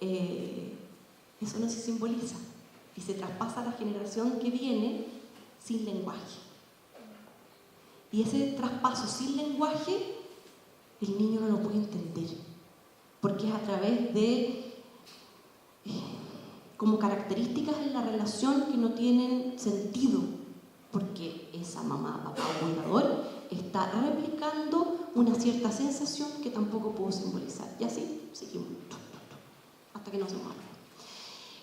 eso no se simboliza y se traspasa a la generación que viene sin lenguaje. Y ese traspaso sin lenguaje, el niño no lo puede entender, porque es a través de como características en la relación que no tienen sentido, porque esa mamá, papá o cuidador está replicando una cierta sensación que tampoco puedo simbolizar. Y así seguimos hasta que no se muera.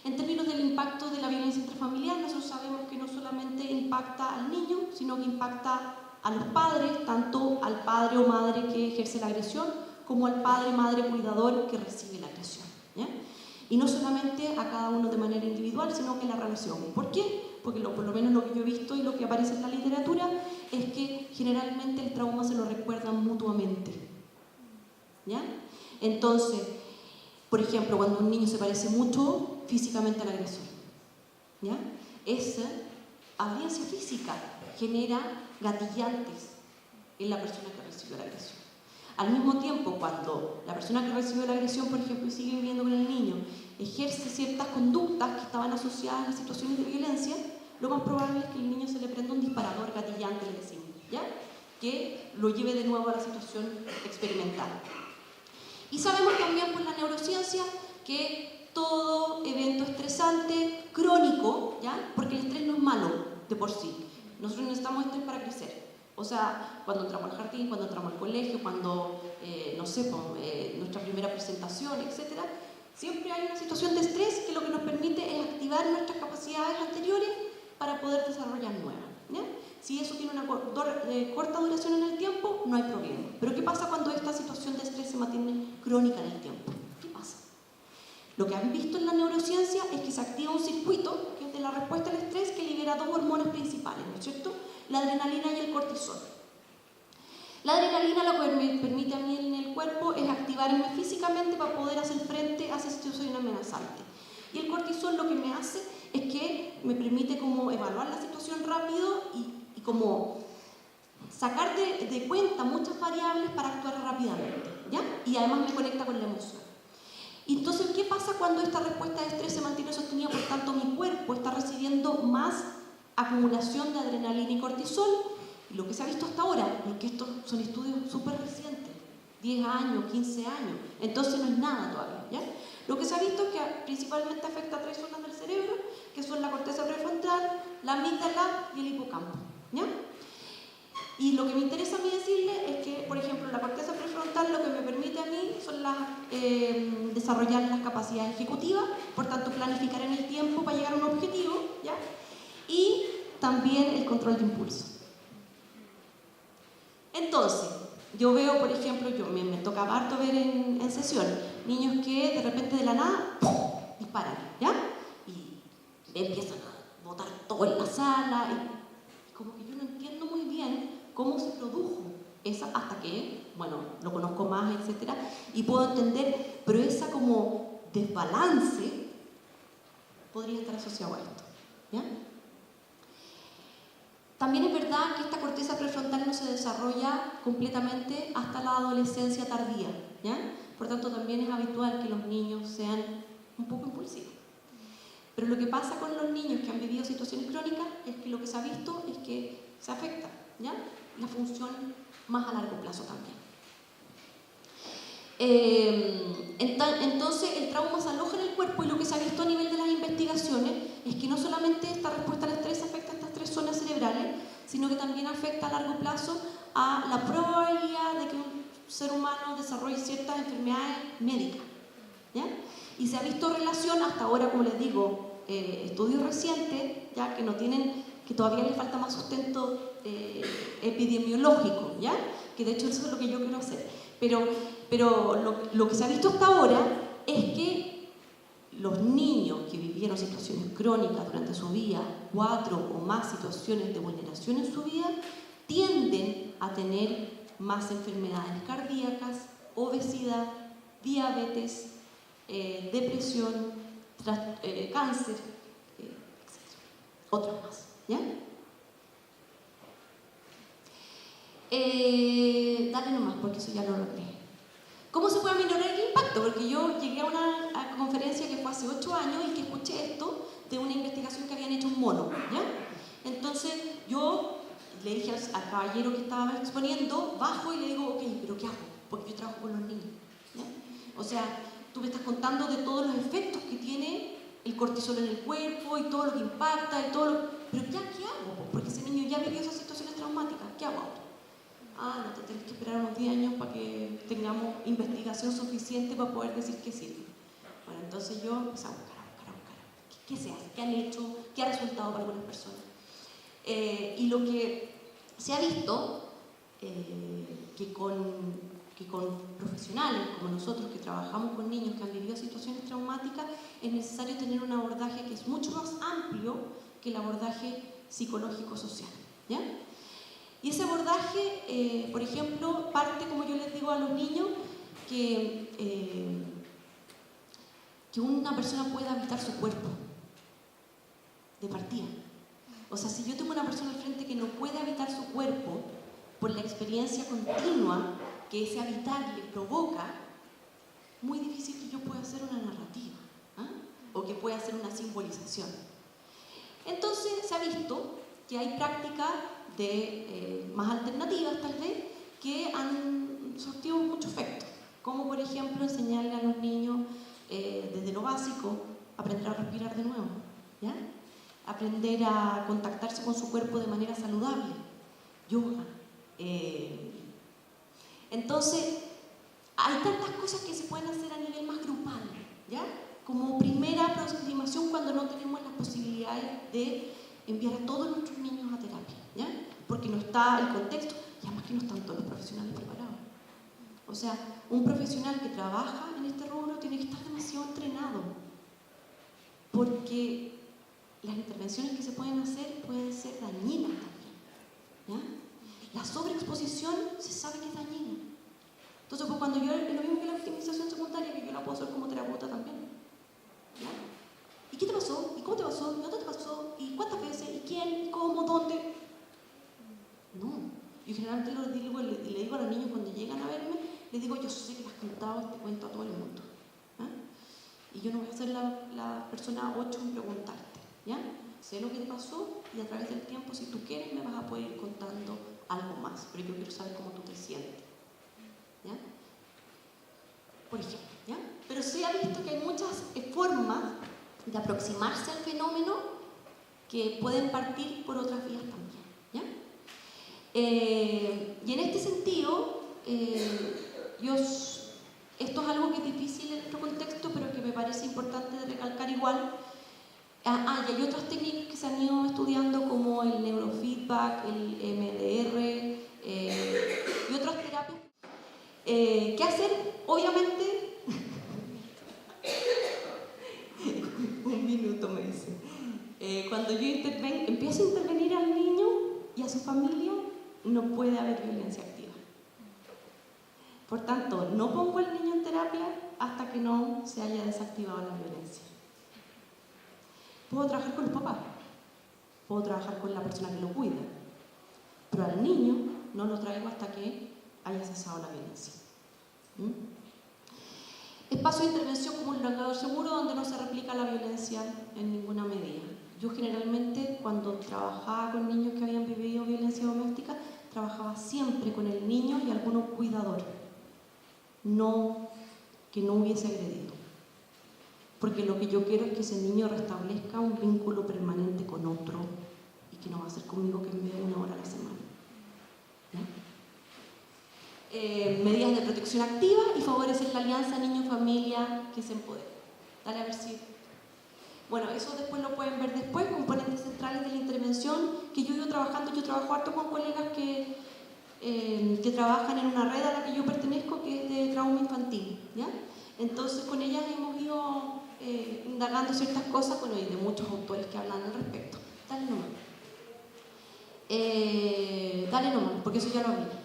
En términos del impacto de la violencia intrafamiliar, nosotros sabemos que no solamente impacta al niño, sino que impacta a los padres, tanto al padre o madre que ejerce la agresión, como al padre, madre, cuidador que recibe la agresión, ¿ya? Y no solamente a cada uno de manera individual, sino que la relación. ¿Por qué? Porque por lo menos lo que yo he visto y lo que aparece en la literatura es que generalmente el trauma se lo recuerdan mutuamente, ¿ya? Entonces, por ejemplo, cuando un niño se parece mucho físicamente al agresor, ¿ya? Esa apariencia física genera gatillantes en la persona que recibió la agresión. Al mismo tiempo, cuando la persona que recibió la agresión, por ejemplo, y sigue viviendo con el niño, ejerce ciertas conductas que estaban asociadas a situaciones de violencia, lo más probable es que el niño se le prenda un disparador gatillante, le decimos, ¿ya? Que lo lleve de nuevo a la situación experimental. Y sabemos también por la neurociencia que todo evento estresante, crónico, ¿ya? Porque el estrés no es malo de por sí. Nosotros necesitamos estrés para crecer. O sea, cuando entramos al jardín, cuando entramos al colegio, cuando, no sé, nuestra primera presentación, etc., siempre hay una situación de estrés que lo que nos permite es activar nuestras capacidades anteriores para poder desarrollar nuevas, ¿ya? Si eso tiene una corta duración en el tiempo, no hay problema. Pero ¿qué pasa cuando esta situación de estrés se mantiene crónica en el tiempo? ¿Qué pasa? Lo que han visto en la neurociencia es que se activa un circuito, que es de la respuesta al estrés, que libera dos hormonas principales, ¿no es cierto? La adrenalina y el cortisol. La adrenalina lo que me permite a mí en el cuerpo es activarme físicamente para poder hacer frente a esa situación amenazante. Y el cortisol lo que me hace es que me permite como evaluar la situación rápido y como sacar de cuenta muchas variables para actuar rápidamente, ¿ya? Y además me conecta con la emoción. Y entonces, ¿qué pasa cuando esta respuesta de estrés se mantiene sostenida? Por tanto, mi cuerpo está recibiendo más acumulación de adrenalina y cortisol, y lo que se ha visto hasta ahora, porque estos son estudios súper recientes, 10 años, 15 años, entonces no es nada todavía, ¿ya? Lo que se ha visto es que principalmente afecta a 3 zonas del cerebro, que son la corteza prefrontal, la amígdala y el hipocampo, ¿ya? Y lo que me interesa a mí decirle es que, por ejemplo, la corteza prefrontal lo que me permite a mí son desarrollar las capacidades ejecutivas, por tanto planificar en el tiempo para llegar a un objetivo, ¿ya? Y también el control de impulso. Entonces, yo veo, por ejemplo, me toca harto ver en sesión, niños que de repente de la nada ¡pum!, disparan, ¿ya? Y empiezan a botar todo en la sala, y como que yo no entiendo muy bien cómo se produjo esa, hasta que, bueno, lo conozco más, etcétera, y puedo entender, pero esa como desbalance podría estar asociado a esto, ¿ya? También es verdad que esta corteza prefrontal no se desarrolla completamente hasta la adolescencia tardía, ¿ya? Por tanto, también es habitual que los niños sean un poco impulsivos. Pero lo que pasa con los niños que han vivido situaciones crónicas es que lo que se ha visto es que se afecta, ¿ya?, la función más a largo plazo también. Entonces, el trauma se aloja en el cuerpo y lo que se ha visto a nivel de las investigaciones es que no solamente esta respuesta al estrés afecta a estas 3 zonas cerebrales, sino que también afecta a largo plazo a la probabilidad de que un ser humano desarrolle ciertas enfermedades médicas, ¿ya? Y se ha visto relación hasta ahora, como les digo, estudios recientes, ya que no tienen, que todavía les falta más sustento epidemiológico, ¿ya? Que de hecho eso es lo que yo quiero hacer. Pero lo que se ha visto hasta ahora es que los niños que vivieron situaciones crónicas durante su vida, 4 o más situaciones de vulneración en su vida, tienden a tener más enfermedades cardíacas, obesidad, diabetes, depresión, cáncer, etc. Otros más, ¿ya? Dale nomás, porque eso ya lo logré. ¿Cómo se puede aminorar el impacto? Porque yo llegué a una conferencia que fue hace 8 años y que escuché esto de una investigación que habían hecho un mono, ¿ya? Entonces yo le dije al caballero que estaba exponiendo, bajo y le digo, ok, ¿pero qué hago? Porque yo trabajo con los niños, ¿ya? O sea, tú me estás contando de todos los efectos que tiene el cortisol en el cuerpo y todo lo que impacta y todo lo... Pero ya, ¿qué hago? Porque ese niño ya vivió esas situaciones traumáticas, ¿qué hago ahora? No, te tenés que esperar unos 10 años para que tengamos investigación suficiente para poder decir que sirve. Bueno, entonces yo empecé a buscar. ¿Qué se hace? ¿Qué han hecho? ¿Qué ha resultado para algunas personas? Y lo que se ha visto, que con profesionales como nosotros que trabajamos con niños que han vivido situaciones traumáticas, es necesario tener un abordaje que es mucho más amplio que el abordaje psicológico-social, ¿ya? Y ese abordaje, por ejemplo, parte, como yo les digo a los niños, que una persona pueda habitar su cuerpo de partida. O sea, si yo tengo una persona al frente que no puede habitar su cuerpo por la experiencia continua que ese habitar le provoca, muy difícil que yo pueda hacer una narrativa, o que pueda hacer una simbolización. Entonces se ha visto que hay prácticas más alternativas tal vez que han surtido mucho efecto, como por ejemplo enseñarle a los niños desde lo básico aprender a respirar de nuevo, ¿ya? Aprender a contactarse con su cuerpo de manera saludable, yoga. Entonces hay tantas cosas que se pueden hacer a nivel más grupal, ¿ya? Como primera aproximación cuando no tenemos las posibilidades de enviar a todos nuestros niños a terapia, ¿ya? Porque no está el contexto y además que no están todos los profesionales preparados. O sea, un profesional que trabaja en este rubro tiene que estar demasiado entrenado, porque las intervenciones que se pueden hacer pueden ser dañinas también, ¿ya? La sobreexposición se sabe que es dañina. Entonces, pues cuando yo, es lo mismo que la victimización secundaria, que yo la puedo hacer como terapeuta también, ¿ya? ¿Y qué te pasó? ¿Y cómo te pasó? ¿Y dónde te pasó? ¿Y cuántas veces? ¿Y quién? ¿Y cómo? ¿Dónde? No. Yo generalmente le digo a los niños cuando llegan a verme, les digo, yo sé que las contado te cuento a todo el mundo, ¿ya? Y yo no voy a ser la persona 8 en preguntarte, ¿ya? Sé lo que te pasó y a través del tiempo, si tú quieres, me vas a poder ir contando algo más, pero yo quiero saber cómo tú te sientes, ¿ya? Por ejemplo, ¿ya? Pero pero sí ha visto que hay muchas formas de aproximarse al fenómeno que pueden partir por otras vías también, ¿ya? Y en este sentido, esto es algo que es difícil en nuestro contexto, pero que me parece importante de recalcar igual. Y hay otras técnicas que se han ido estudiando como el neurofeedback, el MDR y otras terapias. ¿Qué hacer? Obviamente, un minuto me dice. Cuando yo empiezo a intervenir al niño y a su familia, no puede haber violencia activa. Por tanto, no pongo al niño en terapia hasta que no se haya desactivado la violencia. Puedo trabajar con los papás, puedo trabajar con la persona que lo cuida, pero al niño no lo traigo hasta que haya cesado la violencia. Espacio de intervención como un lugar seguro donde no se replica la violencia en ninguna medida. Yo generalmente, cuando trabajaba con niños que habían vivido violencia doméstica, trabajaba siempre con el niño y algún cuidador, no que no hubiese agredido. Porque lo que yo quiero es que ese niño restablezca un vínculo permanente con otro y que no va a ser conmigo que me vea 1 hora a la semana. Medidas de protección activa y favorecer la alianza niño-familia que se empodere. Dale a ver si... Bueno, eso después lo pueden ver después, componentes centrales de la intervención que yo he ido trabajando. Yo trabajo harto con colegas que trabajan en una red a la que yo pertenezco, que es de trauma infantil, ¿ya? Entonces con ellas hemos ido indagando ciertas cosas, bueno, y de muchos autores que hablan al respecto. Dale nomás, porque eso ya lo hablé.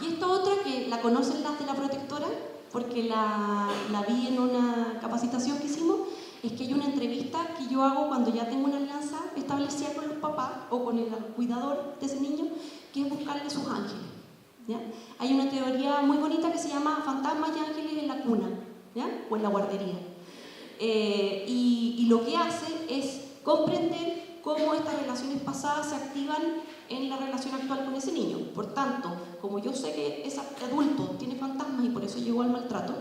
Y esta otra que la conocen las de la protectora, porque la vi en una capacitación que hicimos, es que hay una entrevista que yo hago cuando ya tengo una alianza establecida con los papás o con el cuidador de ese niño, que es buscarle sus ángeles, ¿ya? Hay una teoría muy bonita que se llama fantasmas y ángeles en la cuna, ¿ya? O en la guardería. Y lo que hace es comprender cómo estas relaciones pasadas se activan en la relación actual con ese niño. Por tanto, como yo sé que ese adulto tiene fantasmas y por eso llegó al maltrato,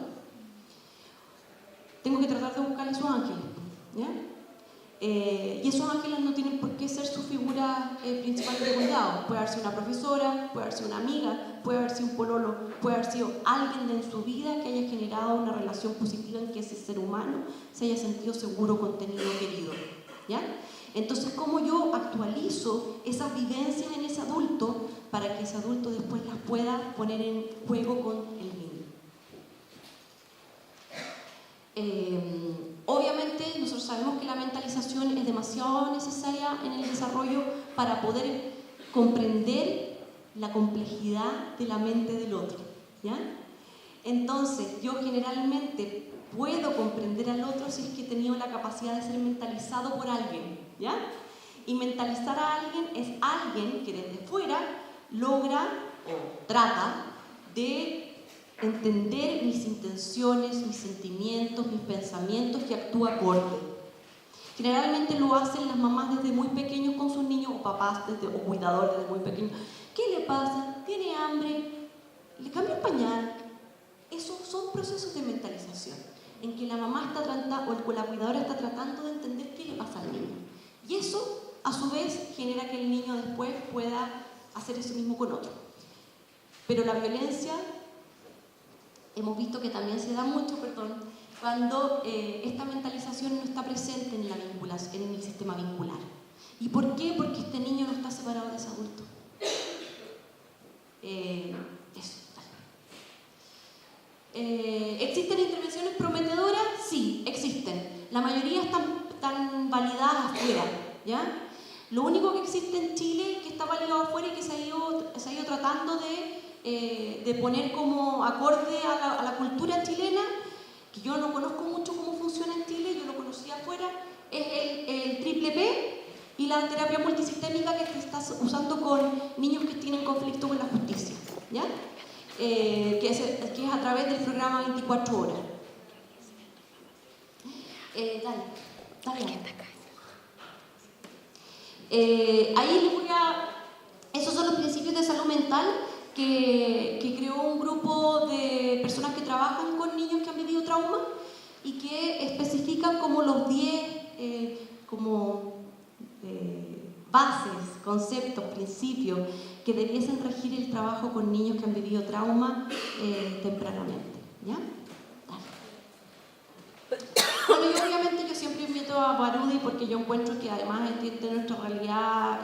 tengo que tratar de buscarle sus ángeles, ¿ya? Y esos ángeles no tienen por qué ser su figura principal de cuidado. Puede haber sido una profesora, puede haber sido una amiga, puede haber sido un pololo, puede haber sido alguien en su vida que haya generado una relación positiva en que ese ser humano se haya sentido seguro, contenido, querido, ¿ya? Entonces, ¿cómo yo actualizo esas vivencias en ese adulto para que ese adulto después las pueda poner en juego con el niño? Obviamente, nosotros sabemos que la mentalización es demasiado necesaria en el desarrollo para poder comprender la complejidad de la mente del otro, ¿ya? Entonces, yo generalmente puedo comprender al otro si es que he tenido la capacidad de ser mentalizado por alguien, ¿ya? Y mentalizar a alguien es alguien que desde fuera logra o trata de entender mis intenciones, mis sentimientos, mis pensamientos, que actúa acorde. Generalmente lo hacen las mamás desde muy pequeños con sus niños, o papás o cuidadores desde muy pequeños. ¿Qué le pasa? ¿Tiene hambre? ¿Le cambio el pañal? Esos son procesos de mentalización, en que la mamá está tratando, o la cuidadora está tratando de entender qué le pasa al niño. Y eso, a su vez, genera que el niño después pueda hacer eso mismo con otro. Pero la violencia, hemos visto que también se da mucho, cuando esta mentalización no está presente en el sistema vincular. ¿Y por qué? Porque este niño no está separado de ese adulto. ¿Existen intervenciones prometedoras? Sí, existen. La mayoría están validadas afuera, ¿ya? Lo único que existe en Chile que está validado afuera y que se ha ido tratando de poner como acorde a la cultura chilena, que yo no conozco mucho cómo funciona en Chile, yo lo conocí afuera, es el triple P y la terapia multisistémica que se está usando con niños que tienen conflicto con la justicia, ¿ya? Que es a través del programa 24 horas. Dale. Ahí les voy a... Esos son los principios de salud mental que creó un grupo de personas que trabajan con niños que han vivido trauma y que especifican como los 10 bases, conceptos, principios que debiesen regir el trabajo con niños que han vivido trauma tempranamente. ¿Ya? Bueno, y obviamente yo siempre invito a Barudi porque yo encuentro que además entiende nuestra realidad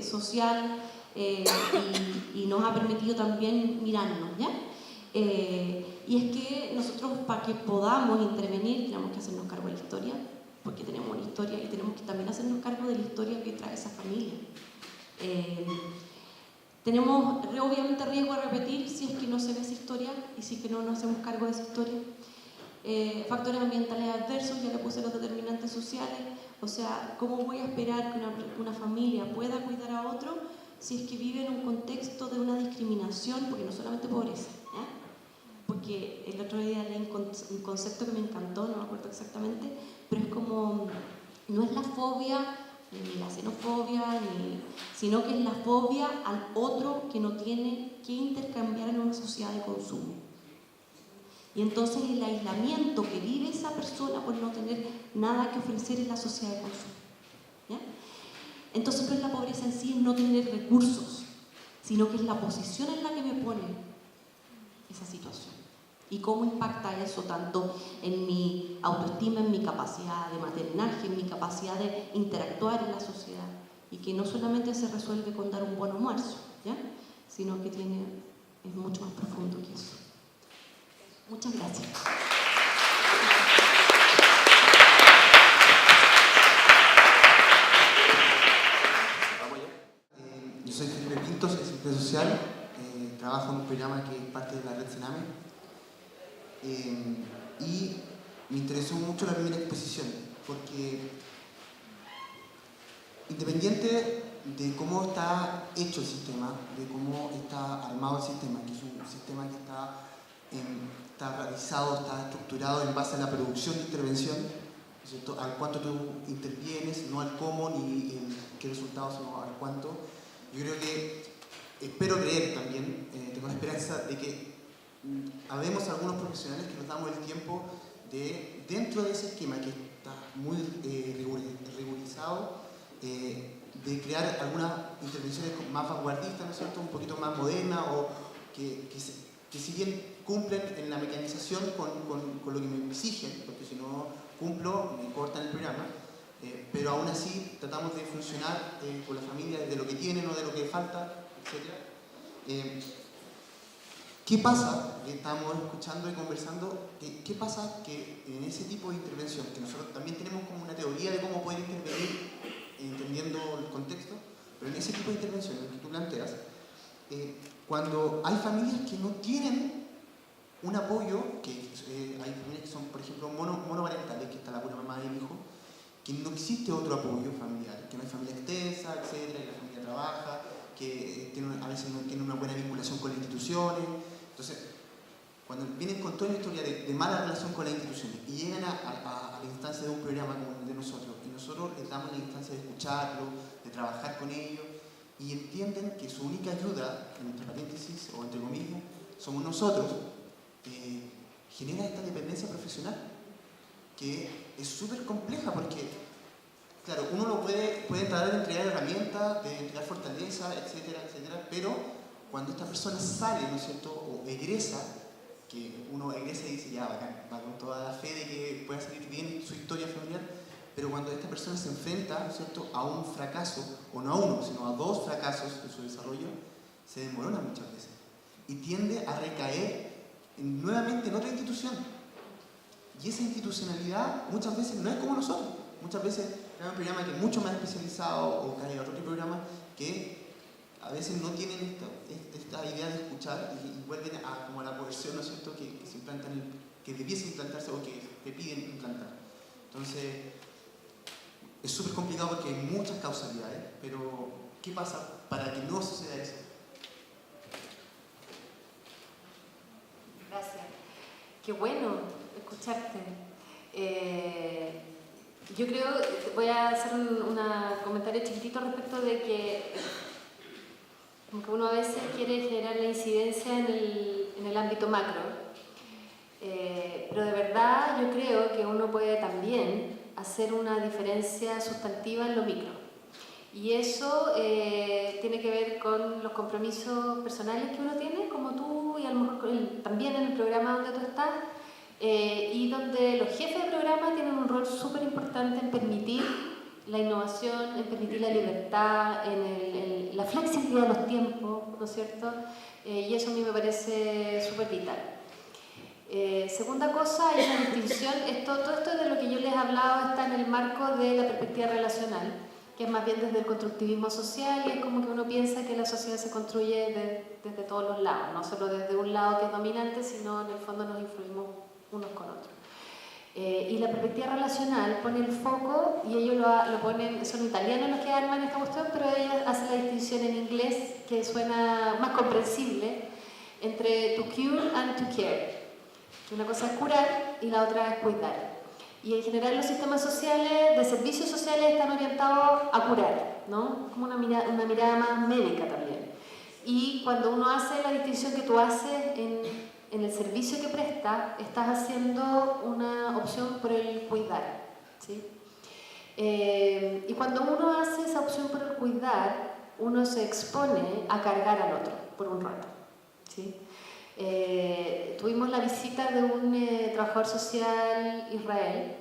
social y nos ha permitido también mirarnos, ¿ya? Y es que nosotros, para que podamos intervenir, tenemos que hacernos cargo de la historia, porque tenemos una historia y tenemos que también hacernos cargo de la historia que trae esa familia. Tenemos obviamente riesgo de repetir si es que no se ve esa historia y si es que no nos hacemos cargo de esa historia. Factores ambientales adversos, ya le puse los determinantes sociales, o sea, ¿cómo voy a esperar que una familia pueda cuidar a otro si es que vive en un contexto de una discriminación? Porque no solamente pobreza, porque el otro día leí un concepto que me encantó, no me acuerdo exactamente, pero es como, no es la fobia ni la xenofobia, sino que es la fobia al otro que no tiene que intercambiar en una sociedad de consumo. Y entonces el aislamiento que vive esa persona por no tener nada que ofrecer en la sociedad de consumo. ¿Ya? Entonces no es la pobreza en sí, no tener recursos, sino que es la posición en la que me pone esa situación. Y cómo impacta eso tanto en mi autoestima, en mi capacidad de maternaje, en mi capacidad de interactuar en la sociedad. Y que no solamente se resuelve con dar un buen almuerzo, ¿ya? Sino que es mucho más profundo que eso. Muchas gracias. Yo soy Felipe Pinto, soy asistente social, trabajo en un programa que es parte de la red Sename, y me interesó mucho la primera exposición porque independiente de cómo está hecho el sistema, de cómo está armado el sistema, que es un sistema que está realizado, está estructurado en base a la producción de intervención, ¿cierto? Al cuánto tú intervienes, no al cómo ni el qué resultados, sino al cuánto. Yo creo que, espero creer también, tengo la esperanza de que habemos algunos profesionales que nos damos el tiempo de, dentro de ese esquema que está muy rigurizado, de crear algunas intervenciones más vanguardistas, ¿no es cierto?, un poquito más modernas o que si bien cumplen en la mecanización con lo que me exigen, porque si no cumplo me cortan el programa, pero aún así tratamos de funcionar con la familia de lo que tienen o de lo que falta, etc. ¿Qué pasa? Que estamos escuchando y conversando, ¿qué pasa que en ese tipo de intervención, que nosotros también tenemos como una teoría de cómo poder intervenir entendiendo el contexto, pero en ese tipo de intervenciones que tú planteas, cuando hay familias que no tienen un apoyo, que hay familias que son, por ejemplo, monoparentales, que está la pura mamá y el hijo, que no existe otro apoyo familiar, que no hay familia extensa, etcétera, que la familia trabaja, que a veces no tienen una buena vinculación con las instituciones. Entonces, cuando vienen con toda la historia de mala relación con las instituciones y llegan a la instancia de un programa como el de nosotros, y nosotros les damos la instancia de escucharlo, de trabajar con ellos, y entienden que su única ayuda, entre paréntesis o entre comillas, somos nosotros, genera esta dependencia profesional, que es súper compleja porque, claro, uno lo puede tratar de entregar herramientas, de entregar fortaleza, etcétera, etcétera, pero cuando esta persona sale, ¿no es cierto?, o egresa, que uno egresa y dice, ya, bacán, va con toda la fe de que pueda salir bien su historia familiar, pero cuando esta persona se enfrenta, ¿no es cierto?, a un fracaso, o no a uno, sino a dos fracasos en su desarrollo, se demorona muchas veces y tiende a recaer nuevamente en otra institución. Y esa institucionalidad muchas veces no es como nosotros. Muchas veces hay un programa que es mucho más especializado o que hay otro programa que a veces no tienen esta idea de escuchar y vuelven como a la coerción, ¿no es cierto?, que se implantan, que debiese implantarse o que te piden implantar. Entonces, es súper complicado porque hay muchas causalidades, pero ¿qué pasa para que no suceda eso? Gracias. Qué bueno escucharte. Yo creo, voy a hacer un comentario chiquitito respecto de que como que uno a veces quiere generar la incidencia en el ámbito macro. Pero de verdad yo creo que uno puede también hacer una diferencia sustantiva en lo micro. Y eso tiene que ver con los compromisos personales que uno tiene, como tú, y a lo mejor también en el programa donde tú estás, y donde los jefes de programa tienen un rol súper importante en permitir la innovación, en permitir la libertad, en la flexibilidad de los tiempos, ¿no es cierto? Y eso a mí me parece súper vital. Segunda cosa, hay una distinción, todo esto de lo que yo les he hablado está en el marco de la perspectiva relacional, que es más bien desde el constructivismo social, y es como que uno piensa que la sociedad se construye desde todos los lados, no solo desde un lado que es dominante, sino en el fondo nos influimos unos con otros. Y la perspectiva relacional pone el foco, y ellos lo ponen, son italianos los que arman esta cuestión, pero ellos hacen la distinción en inglés que suena más comprensible entre to cure and to care. Una cosa es curar y la otra es cuidar. Y en general los sistemas sociales, de servicios sociales, están orientados a curar, ¿no? Como una mirada más médica también. Y cuando uno hace la distinción que tú haces en el servicio que presta, estás haciendo una opción por el cuidar, ¿sí? Y cuando uno hace esa opción por el cuidar, uno se expone a cargar al otro por un rato, ¿sí? Tuvimos la visita de un trabajador social israelita,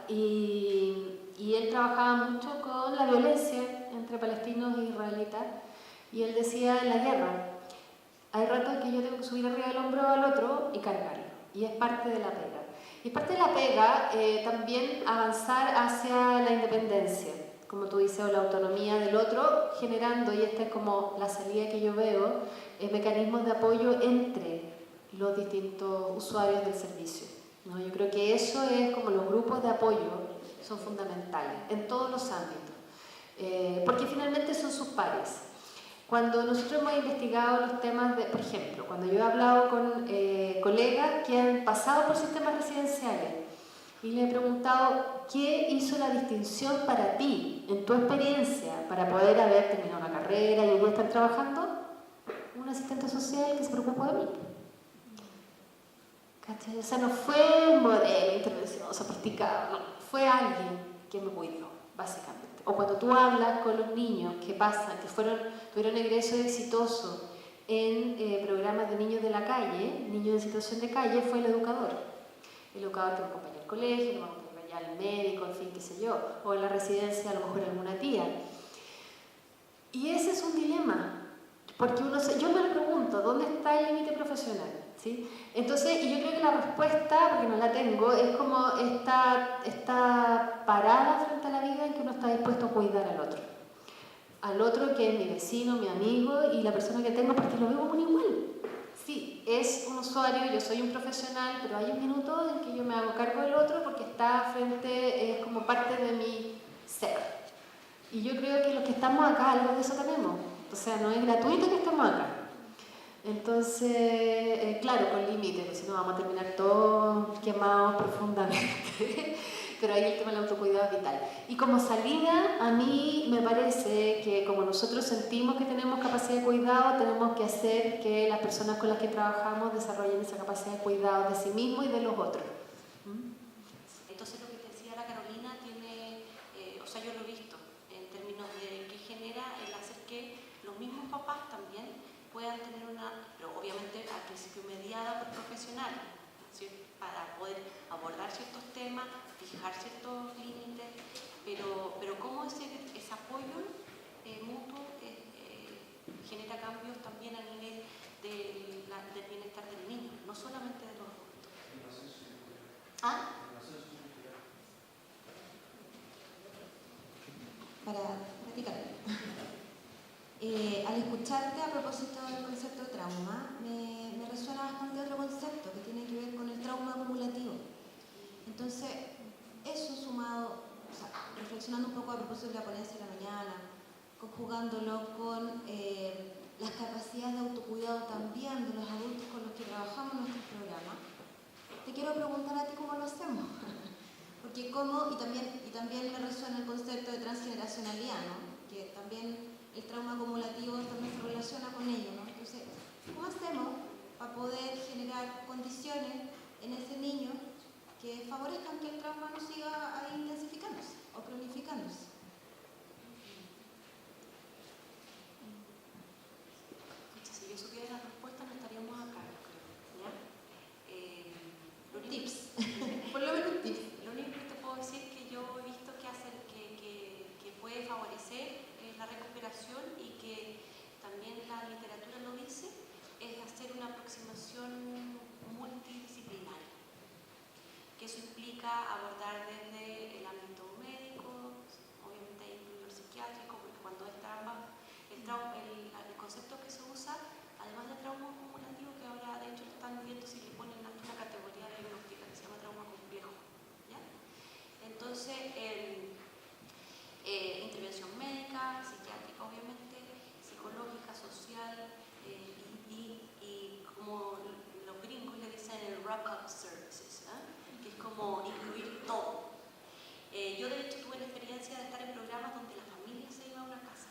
y él trabajaba mucho con la violencia entre palestinos e israelitas, y él decía: en la guerra hay ratos que yo tengo que subir arriba del hombro al otro y cargarlo, y es parte de la pega. Y es parte de la pega también avanzar hacia la independencia, como tú dices, o la autonomía del otro, generando, y esta es como la salida que yo veo, mecanismos de apoyo entre los distintos usuarios del servicio, ¿no? Yo creo que eso es como los grupos de apoyo son fundamentales en todos los ámbitos, porque finalmente son sus pares. Cuando nosotros hemos investigado los temas de, por ejemplo, cuando yo he hablado con colegas que han pasado por sistemas residenciales y le he preguntado qué hizo la distinción para ti, en tu experiencia, para poder haber terminado una carrera y hoy día estar trabajando, un asistente social que se preocupó de mí. ¿Cachai? O sea, no fue un modelo intervención sofisticado, no, fue alguien que me cuidó, básicamente. O cuando tú hablas con los niños que pasan, que tuvieron egreso exitoso en programas de niños de la calle, niños en situación de calle, fue el educador. El educador que me acompaña al colegio, que me acompaña al médico, en fin, qué sé yo, o en la residencia a lo mejor alguna tía. Y ese es un dilema, porque yo me lo pregunto, ¿dónde está el límite profesional? ¿Sí? Entonces, y yo creo que la respuesta, porque no la tengo, es como esta parada frente a la vida en que uno está dispuesto a cuidar al otro que es mi vecino, mi amigo y la persona que tengo, porque lo veo como un igual. Sí, es un usuario, yo soy un profesional, pero hay un minuto en que yo me hago cargo del otro porque está frente, es como parte de mi ser. Y yo creo que los que estamos acá, algo de eso tenemos. O sea, no es gratuito que estemos acá. Entonces, claro, con límites, porque si no vamos a terminar todos quemados profundamente. Pero ahí el tema del autocuidado es vital. Y como salida, a mí me parece que como nosotros sentimos que tenemos capacidad de cuidado, tenemos que hacer que las personas con las que trabajamos desarrollen esa capacidad de cuidado de sí mismos y de los otros. Entonces lo que te decía la Carolina tiene, o sea, yo lo he visto en términos de que genera el hacer que los mismos papás también puedan tener pero obviamente al principio mediada por profesionales, ¿sí? Para poder abordar ciertos temas, fijar ciertos límites, pero cómo ese apoyo mutuo genera cambios también a nivel del bienestar del niño, no solamente de los adultos. ¿Ah? Para platicar. Al escucharte a propósito del concepto de trauma, me resuena bastante otro concepto que tiene que ver con el trauma acumulativo. Entonces, eso sumado, o sea, reflexionando un poco a propósito de la ponencia de la mañana, conjugándolo con las capacidades de autocuidado también de los adultos con los que trabajamos en nuestros programas, te quiero preguntar a ti cómo lo hacemos. Porque y también me resuena el concepto de transgeneracionalidad, ¿no? Que también el trauma acumulativo también se relaciona con ello, ¿no? Entonces, ¿cómo hacemos para poder generar condiciones en ese niño que favorezcan que el trauma no siga ahí intensificándose o cronificándose. Si yo supiera la respuesta, no estaríamos acá, ¿ya? Los tips. Por lo menos tips. Lo único que te puedo decir es que yo he visto que puede favorecer la recuperación y que también la literatura lo dice, es hacer una aproximación multidisciplinaria. Que eso implica abordar desde el ámbito médico, obviamente ahí incluido el psiquiátrico, porque cuando el concepto que se usa, además de trauma acumulativo, que ahora de hecho están viendo si le ponen una categoría diagnóstica que se llama trauma complejo, ¿ya? Entonces, intervención médica, psiquiátrica obviamente, psicológica, social, y como los gringos le dicen el wrap-up services, ¿eh? Que es como incluir todo. Yo de hecho tuve la experiencia de estar en programas donde la familia se iba a una casa,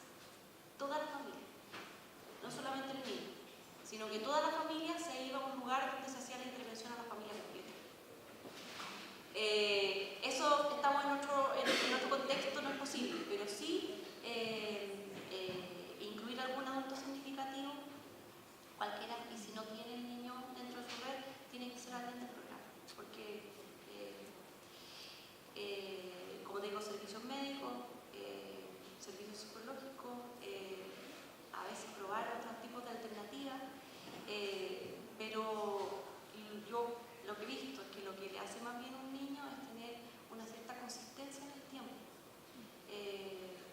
toda la familia, no solamente el niño, sino que toda la familia se iba a un lugar donde se hacía la intervención a la familia completa. Eso estamos en otro contexto, no es posible, pero sí incluir algún adulto significativo, cualquiera, y si no tiene el niño dentro de su red, tiene que ser alguien del programa, porque como te digo, servicios médicos, servicios psicológicos, a veces probar otros tipos de alternativas, pero yo lo que he visto es que lo que le hace más bien a un niño es tener una cierta consistencia en el tiempo,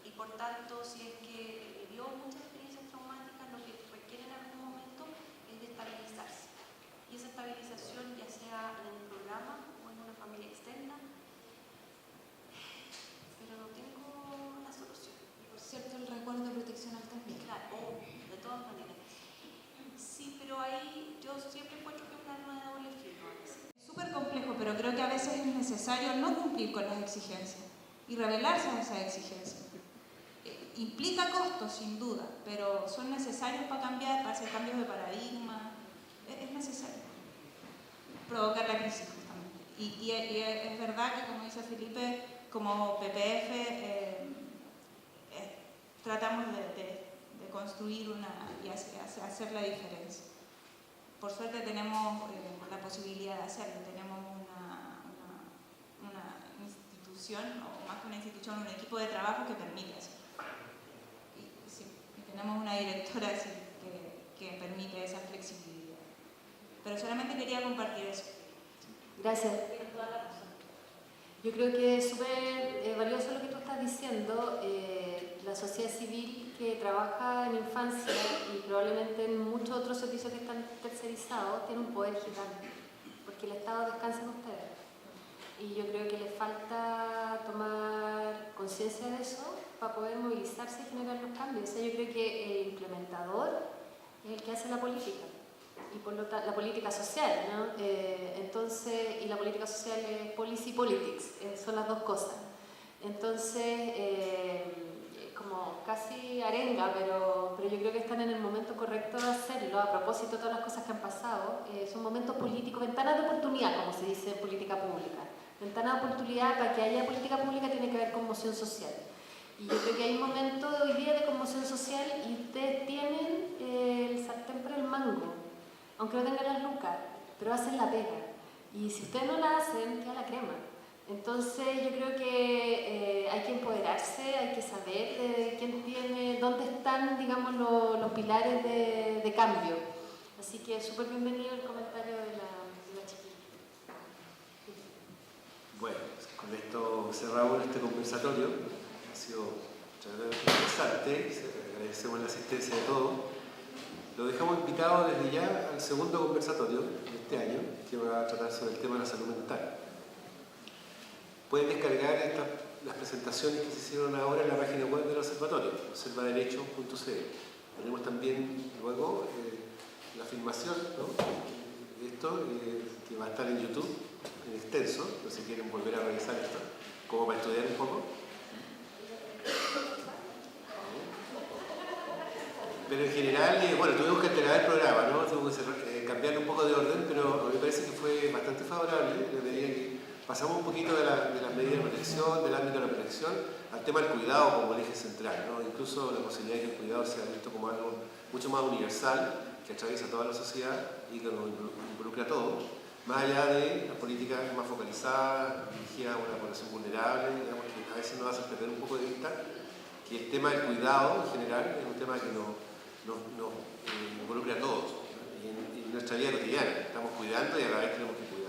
y por tanto, si es que vivió muchas experiencias traumáticas, lo que requiere en algún momento es de estabilizarse, y esa estabilización ya sea en un programa o en una familia externa, pero no tengo la solución. Por cierto, el recuerdo proteccional también. Claro, de todas maneras. Sí, pero ahí yo siempre encuentro que es un arma de doble filo a veces. Es súper complejo, pero creo que a veces es necesario no cumplir con las exigencias y rebelarse a esas exigencias. Implica costos, sin duda, pero son necesarios para cambiar, para hacer cambios de paradigma. Es necesario provocar la crisis, justamente. Y es verdad que, como dice Felipe, como PPF tratamos de construir y hacer la diferencia. Por suerte tenemos la posibilidad de hacerlo, tenemos una institución, o más que una institución, un equipo de trabajo que permite hacerlo. Y tenemos una directora que permite esa flexibilidad. Pero solamente quería compartir eso. Gracias. Yo creo que es súper valioso lo que tú estás diciendo. La sociedad civil que trabaja en infancia y probablemente en muchos otros servicios que están tercerizados tiene un poder gigante, porque el Estado descansa en ustedes. Y yo creo que les falta tomar conciencia de eso para poder movilizarse y generar los cambios. O sea, yo creo que el implementador es el que hace la política. Y por lo tanto, la política social, ¿no? Entonces, y la política social es policy politics, son las dos cosas. Entonces, como casi arenga, pero yo creo que están en el momento correcto de hacerlo, a propósito de todas las cosas que han pasado. Son momentos políticos, ventanas de oportunidad, como se dice en política pública. Ventana de oportunidad para que haya política pública tiene que haber conmoción social. Y yo creo que hay un momento hoy día de conmoción social y ustedes tienen el sartén por el mango, aunque no tengan las lucas, pero hacen la pega. Y si ustedes no la hacen, queda la crema. Entonces yo creo que hay que empoderarse, hay que saber de quién tiene, dónde están, digamos, los pilares de cambio. Así que súper bienvenido el comentario de la chiquilla. Bueno, con esto cerramos este conversatorio. Ha sido interesante, agradecemos la asistencia de todos. Lo dejamos invitado desde ya al segundo conversatorio de este año, que va a tratar sobre el tema de la salud mental. Pueden descargar las presentaciones que se hicieron ahora en la página web del observatorio, observaderecho.cl. Tenemos también luego la filmación, ¿no?, de esto, que va a estar en YouTube, en extenso, no si quieren volver a revisar esto, como para estudiar un poco. Pero en general, bueno, tuvimos que entregar el programa, ¿no? Tuvimos que cambiarle un poco de orden, pero a mí me parece que fue bastante favorable. Pasamos un poquito de las medidas de protección, del ámbito de la protección, al tema del cuidado como el eje central, ¿no? Incluso la posibilidad de que el cuidado sea visto como algo mucho más universal, que atraviesa toda la sociedad y que nos involucra a todos, más allá de las políticas más focalizadas, dirigidas a una población vulnerable, digamos, que a veces nos hace perder un poco de vista que el tema del cuidado en general es un tema que nos involucra a todos, ¿no? Y en nuestra vida cotidiana estamos cuidando y a la vez tenemos que cuidar.